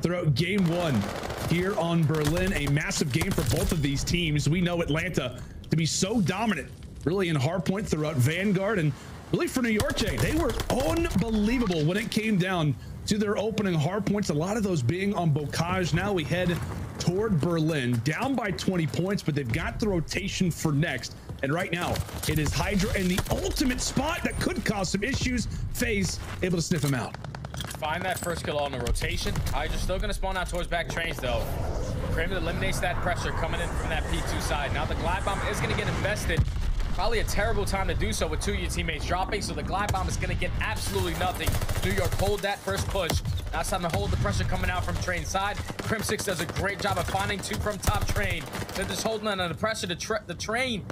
throughout game one here on Berlin. A massive game for both of these teams. We know Atlanta to be so dominant, really in hardpoint throughout Vanguard, and really for New York, Jay, they were unbelievable when it came down to their opening hardpoints. A lot of those being on Bocage. Now we head toward Berlin, down by 20 points, but they've got the rotation for next. And right now, it is Hydra in the ultimate spot that could cause some issues. FaZe able to sniff him out. Find that first kill on the rotation. Hydra's still going to spawn out towards back trains, though. Crim eliminates that pressure coming in from that P2 side. Now the glide bomb is going to get invested Probably a terrible time to do so with 2 of your teammates dropping, so the glide bomb is going to get absolutely nothing. New York hold that first push. Now it's time to hold the pressure coming out from Train side. Crimsix does a great job of finding 2 from top Train. They're just holding on to the pressure to the Train.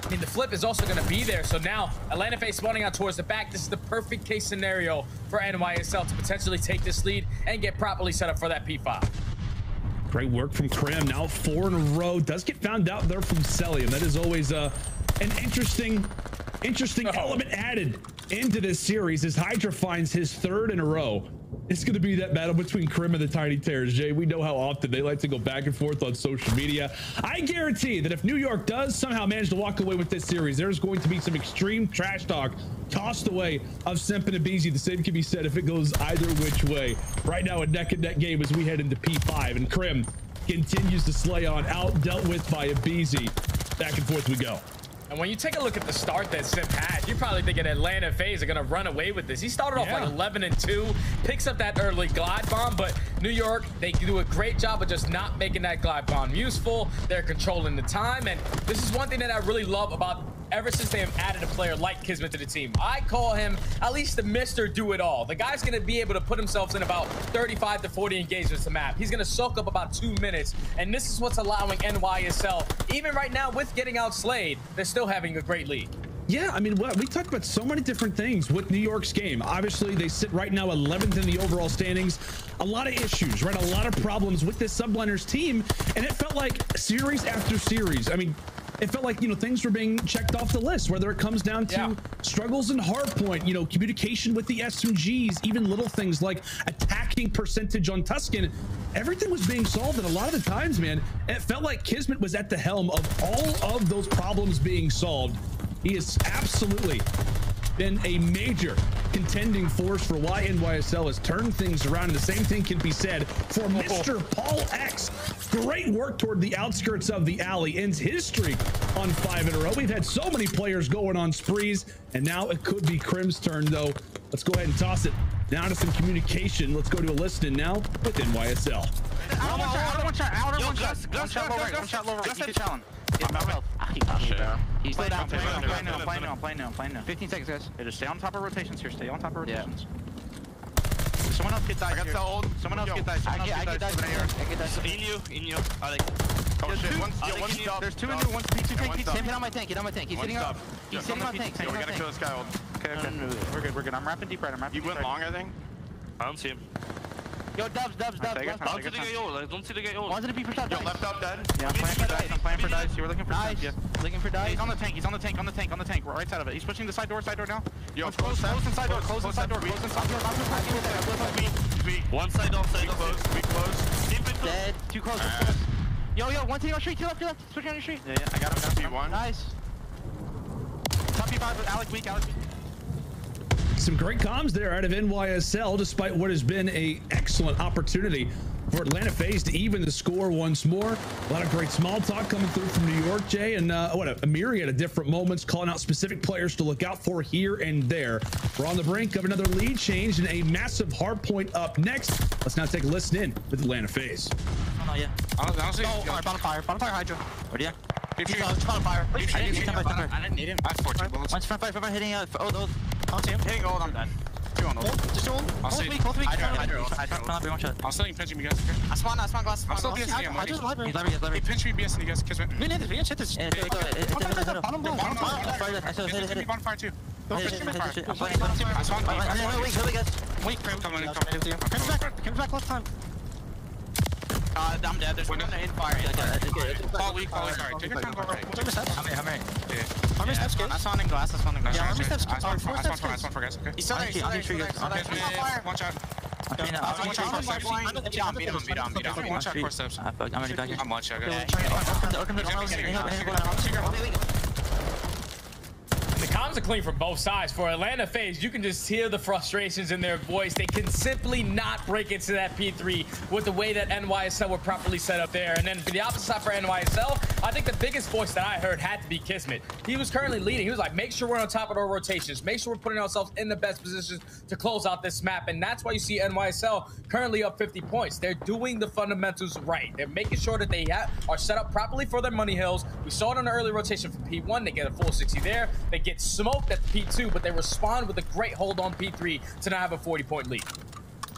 I mean, the flip is also going to be there. So now Atlanta FaZe spawning out towards the back. This is the perfect case scenario for NYSL to potentially take this lead and get properly set up for that P5. Great work from Crim. Now 4 in a row. Does get found out there from Cellium. That is always an interesting element added into this series as Hydra finds his 3rd in a row. It's going to be that battle between Crim and the Tiny Terrors, Jay. We know how often they like to go back and forth on social media. I guarantee that if New York does somehow manage to walk away with this series, there's going to be some extreme trash talk tossed away of Simp and aBeZy. The same can be said if it goes either which way. Right now, a neck-and-neck game as we head into P5, and Crim continues to slay on, out dealt with by aBeZy. Back and forth we go. And when you take a look at the start that Simp had, you're probably thinking Atlanta FaZe are going to run away with this. He started off like 11-2, picks up that early glide bomb, but New York, they do a great job of just not making that glide bomb useful. They're controlling the time, and this is one thing that I really love about ever since they have added a player like Kismet to the team. I call him at least the Mr. Do-It-All. The guy's going to be able to put himself in about 35 to 40 engagements a map. He's going to soak up about 2 minutes, and this is what's allowing NYSL, even right now with getting outslayed, they're still having a great lead. Yeah, I mean, we talked about so many different things with New York's game. Obviously, they sit right now 11th in the overall standings. A lot of issues, right? A lot of problems with this Subliners team, and it felt like series after series. I mean, it felt like, you know, things were being checked off the list, whether it comes down to struggles in hardpoint, you know, communication with the SMGs, even little things like attacking percentage on Tuscan. Everything was being solved, and a lot of the times, man, it felt like Kismet was at the helm of all of those problems being solved. He has absolutely been a major contending force for why NYSL has turned things around. And the same thing can be said for Mr. Paulehx. Great work toward the outskirts of the alley. Ends his streak on 5 in a row. We've had so many players going on sprees, and now it could be Crim's turn, though. Let's go ahead and toss it down to some communication. Let's go to a listen now with NYSL. One shot low right. He's playing now. 15 seconds, guys. Hey, just stay on top of rotations here. Stay on top of rotations. Someone else get dice here. Someone else get dice. I get dice. In you. Oh shit, there's 2 in there, 1 P2 tank. Hit on my tank, He's hitting up. He's hitting my tank. We gotta kill this guy. Okay. We're good. I'm wrapping deep right. He went long, I think. I don't see him. Yo, dubs. Don't see the guy yours. One's in a P for shot. Yo, left up dead. Yeah, I'm playing for dice. You were looking for dice. Yeah. Looking for dice. He's on the tank. Right side of it. He's pushing the side door now. Yo, close inside door. Close inside door. One side door. Close. Dead. Too close. Yo, one team on street. 2 left. Switching on your street. Yeah. I got him. P1. Nice. Top P5 with Alec weak. Some great comms there out of NYSL, despite what has been a excellent opportunity for Atlanta FaZe to even the score once more. A lot of great small talk coming through from New York, Jay, and a myriad of different moments, calling out specific players to look out for here and there. We're on the brink of another lead change and a massive hard point up next. Let's now take a listen in with Atlanta FaZe. Oh, yeah. Bottom fire, Hydra. Where do you? He's on fire. I didn't need him. I have 14 bullets. One's front fire hitting out. Oh, I'll see him. Hitting gold, I'm dead. 2 on gold. Just 2 on. Both weak. Hydra. One shot. I'm still pinching you guys. I spawn glass. I'm still BSing him. He's library. He pinched me BSing you guys. Kismet. We need this. Hit this. Bottom fire. Bottom fire too. Don't pinch me fire. I spawned weak. Crim coming in. Comes back last time. I'm dead. There's one in fire. Fall weak. Sorry. Take your time. Go right. How many? How many steps? I spawned in glass. Yeah, how many steps? I spawned for guys. Okay. He's still there. Watch out. Beat him. Watch out 4 steps. I'm already back here. I'm watching out, guys. comms are clean from both sides. For Atlanta FaZe, you can just hear the frustrations in their voice. They can simply not break into that P3 with the way that NYSL were properly set up there. And then for the opposite side for NYSL, I think the biggest voice that I heard had to be Kismet. He was currently leading. He was like, make sure we're on top of our rotations. Make sure we're putting ourselves in the best positions to close out this map. And that's why you see NYSL currently up 50 points. They're doing the fundamentals right. They're making sure that they are set up properly for their money hills. We saw it on the early rotation from P1. They get a full 60 there. They get smoked at the P2, but they respond with a great hold on P3 to now have a 40-point lead.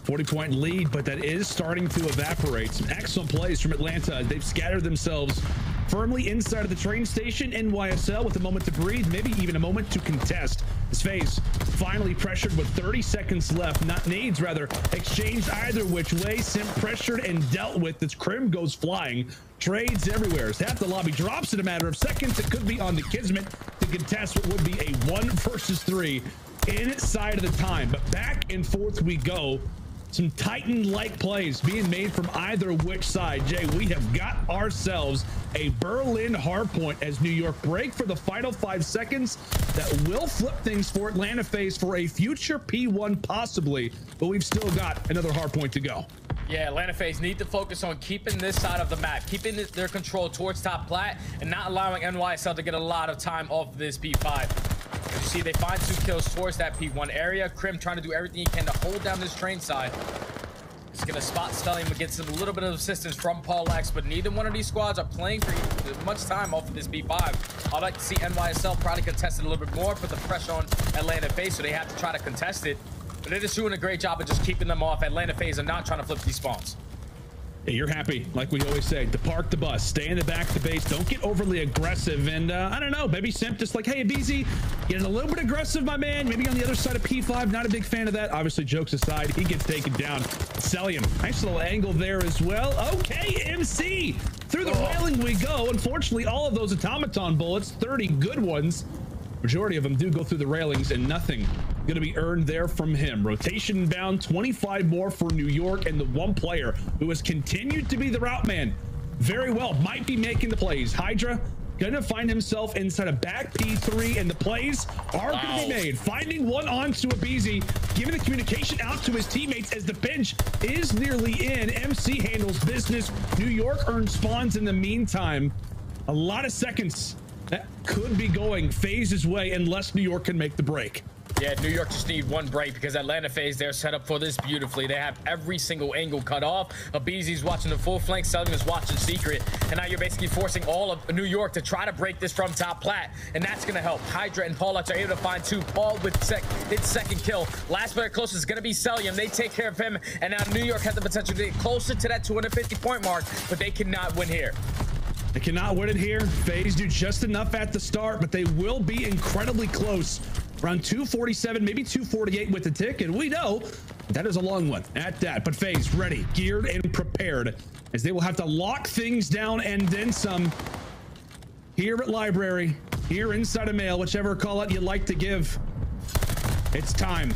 40-point lead, but that is starting to evaporate. Some excellent plays from Atlanta. They've scattered themselves firmly inside of the train station. NYSL with a moment to breathe, maybe even a moment to contest. This FaZe finally pressured with 30 seconds left. Not nades, rather, exchanged either which way. Simp pressured and dealt with as Crim goes flying. Trades everywhere. As half the lobby drops in a matter of seconds. It could be on the Kismet to contest what would be a 1 versus 3 inside of the time. But back and forth we go. Some Titan-like plays being made from either which side. Jay, we have got ourselves a Berlin hardpoint as New York break for the final 5 seconds. That will flip things for Atlanta FaZe for a future P1 possibly, but we've still got another hardpoint to go. Yeah, Atlanta FaZe need to focus on keeping this side of the map, keeping their control towards top plat, and not allowing NYSL to get a lot of time off of this P5. You see, they find 2 kills towards that P1 area. Crim trying to do everything he can to hold down this train side. He's gonna spot Cellium and get a little bit of assistance from Paulehx, but neither one of these squads are playing for much time off of this P5. I'd like to see NYSL probably contest it a little bit more, put the pressure on Atlanta FaZe, so they have to try to contest it. But they're just doing a great job of just keeping them off. Atlanta FaZe are not trying to flip these spawns. Hey, you're happy, like we always say, to park the bus, stay in the back of the base, don't get overly aggressive. And I don't know, maybe Simp just like, hey, aBeZy, getting a little bit aggressive, my man. Maybe on the other side of P5, not a big fan of that. Obviously, jokes aside, he gets taken down. Cellium, nice little angle there as well. Okay, MC, through the railing we go. Unfortunately, all of those automaton bullets, 30 good ones, majority of them do go through the railings, and nothing going to be earned there from him. Rotation bound, 25 more for New York, and the one player who has continued to be the route man very well might be making the plays. Hydra going to find himself inside a back P3, and the plays are going to be made. Finding one onto aBeZy, giving the communication out to his teammates as the pinch is nearly in. MC handles business. New York earns spawns in the meantime. A lot of seconds that could be going FaZe's way unless New York can make the break. Yeah, New York just need one break because Atlanta FaZe, they're set up for this beautifully. They have every single angle cut off. aBeZy's watching the full flank, Cellium is watching secret, and now you're basically forcing all of New York to try to break this from top plat, and that's going to help. Hydra and Paulehx are able to find 2. Paul with his second kill. Last player closest is going to be Cellium. They take care of him, and now New York has the potential to get closer to that 250-point mark, but they cannot win here. They cannot win it here. FaZe do just enough at the start, but they will be incredibly close. Around 247, maybe 248 with the tick, and we know that is a long one at that. But FaZe ready, geared, and prepared, as they will have to lock things down and then some here at Library, here inside of Mail, whichever call out you'd like to give. It's time.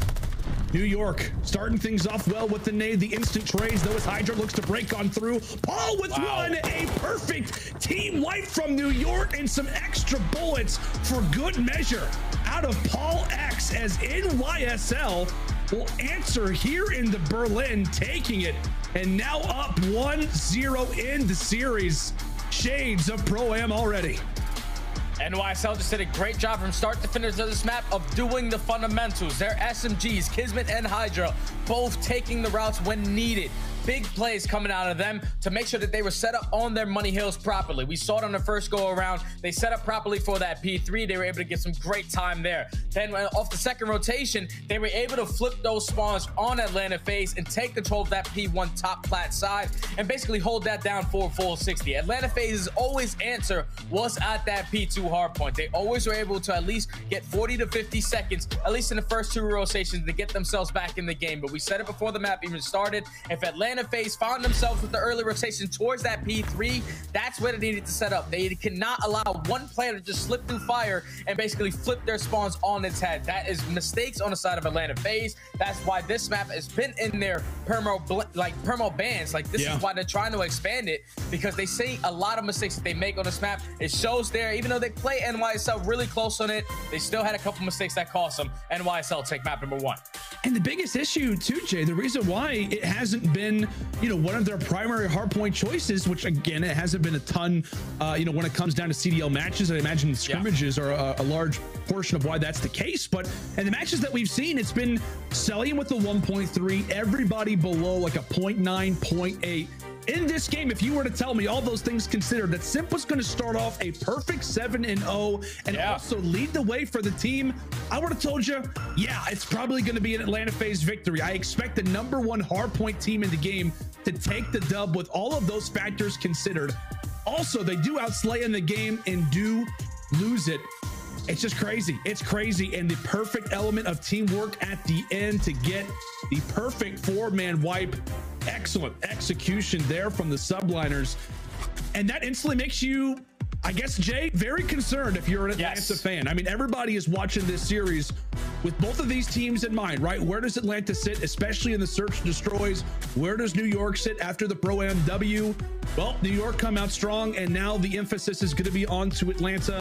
New York starting things off well with the nade, the instant trades, though, as Hydra looks to break on through. Paul with one, a perfect team wipe from New York, and some extra bullets for good measure out of Paulehx, as NYSL will answer here in the Berlin, taking it, and now up 1-0 in the series. Shades of Pro-Am already. NYSL just did a great job from start to finish of this map of doing the fundamentals. Their SMGs, Kismet and Hydra, both taking the routes when needed. Big plays coming out of them to make sure that they were set up on their money hills properly. We saw it on the first go around. They set up properly for that P3. They were able to get some great time there. Then off the second rotation, they were able to flip those spawns on Atlanta FaZe and take control of that P1 top plat side and basically hold that down for a full 60. Atlanta FaZe's always answer was at that P2 hardpoint. They always were able to at least get 40 to 50 seconds, at least in the first 2 rotations, to get themselves back in the game. But we said it before the map even started. If Atlanta Atlanta FaZe found themselves with the early rotation towards that P3. That's what they needed to set up. They cannot allow one player to just slip through fire and basically flip their spawns on its head. That is mistakes on the side of Atlanta FaZe. That's why this map has been in their permo bans. Like, this is why they're trying to expand it, because they see a lot of mistakes that they make on this map. It shows there, even though they play NYSL really close on it, they still had a couple mistakes that cost them. NYSL take map number 1. And the biggest issue too, Jay, the reason why it hasn't been, you know, one of their primary hardpoint choices, which again, it hasn't been a ton, you know, when it comes down to CDL matches. I imagine scrimmages are a large portion of why that's the case. But in the matches that we've seen, it's been Cellium with the 1.3, everybody below like a 0.9, 0.8. In this game, if you were to tell me, all those things considered, that Simp was going to start off a perfect 7-0 and also lead the way for the team, I would have told you, yeah, it's probably going to be an Atlanta FaZe victory. I expect the #1 hardpoint team in the game to take the dub with all of those factors considered. Also, they do outslay in the game and do lose it. It's just crazy. It's crazy. And the perfect element of teamwork at the end to get the perfect 4-man wipe. Excellent execution there from the Subliners. And that instantly makes you, I guess, Jay, very concerned if you're an Atlanta fan. I mean, everybody is watching this series with both of these teams in mind, right? Where does Atlanta sit, especially in the search and destroys? Where does New York sit after the Pro-Am W? Well, New York come out strong, and now the emphasis is going to be on to Atlanta.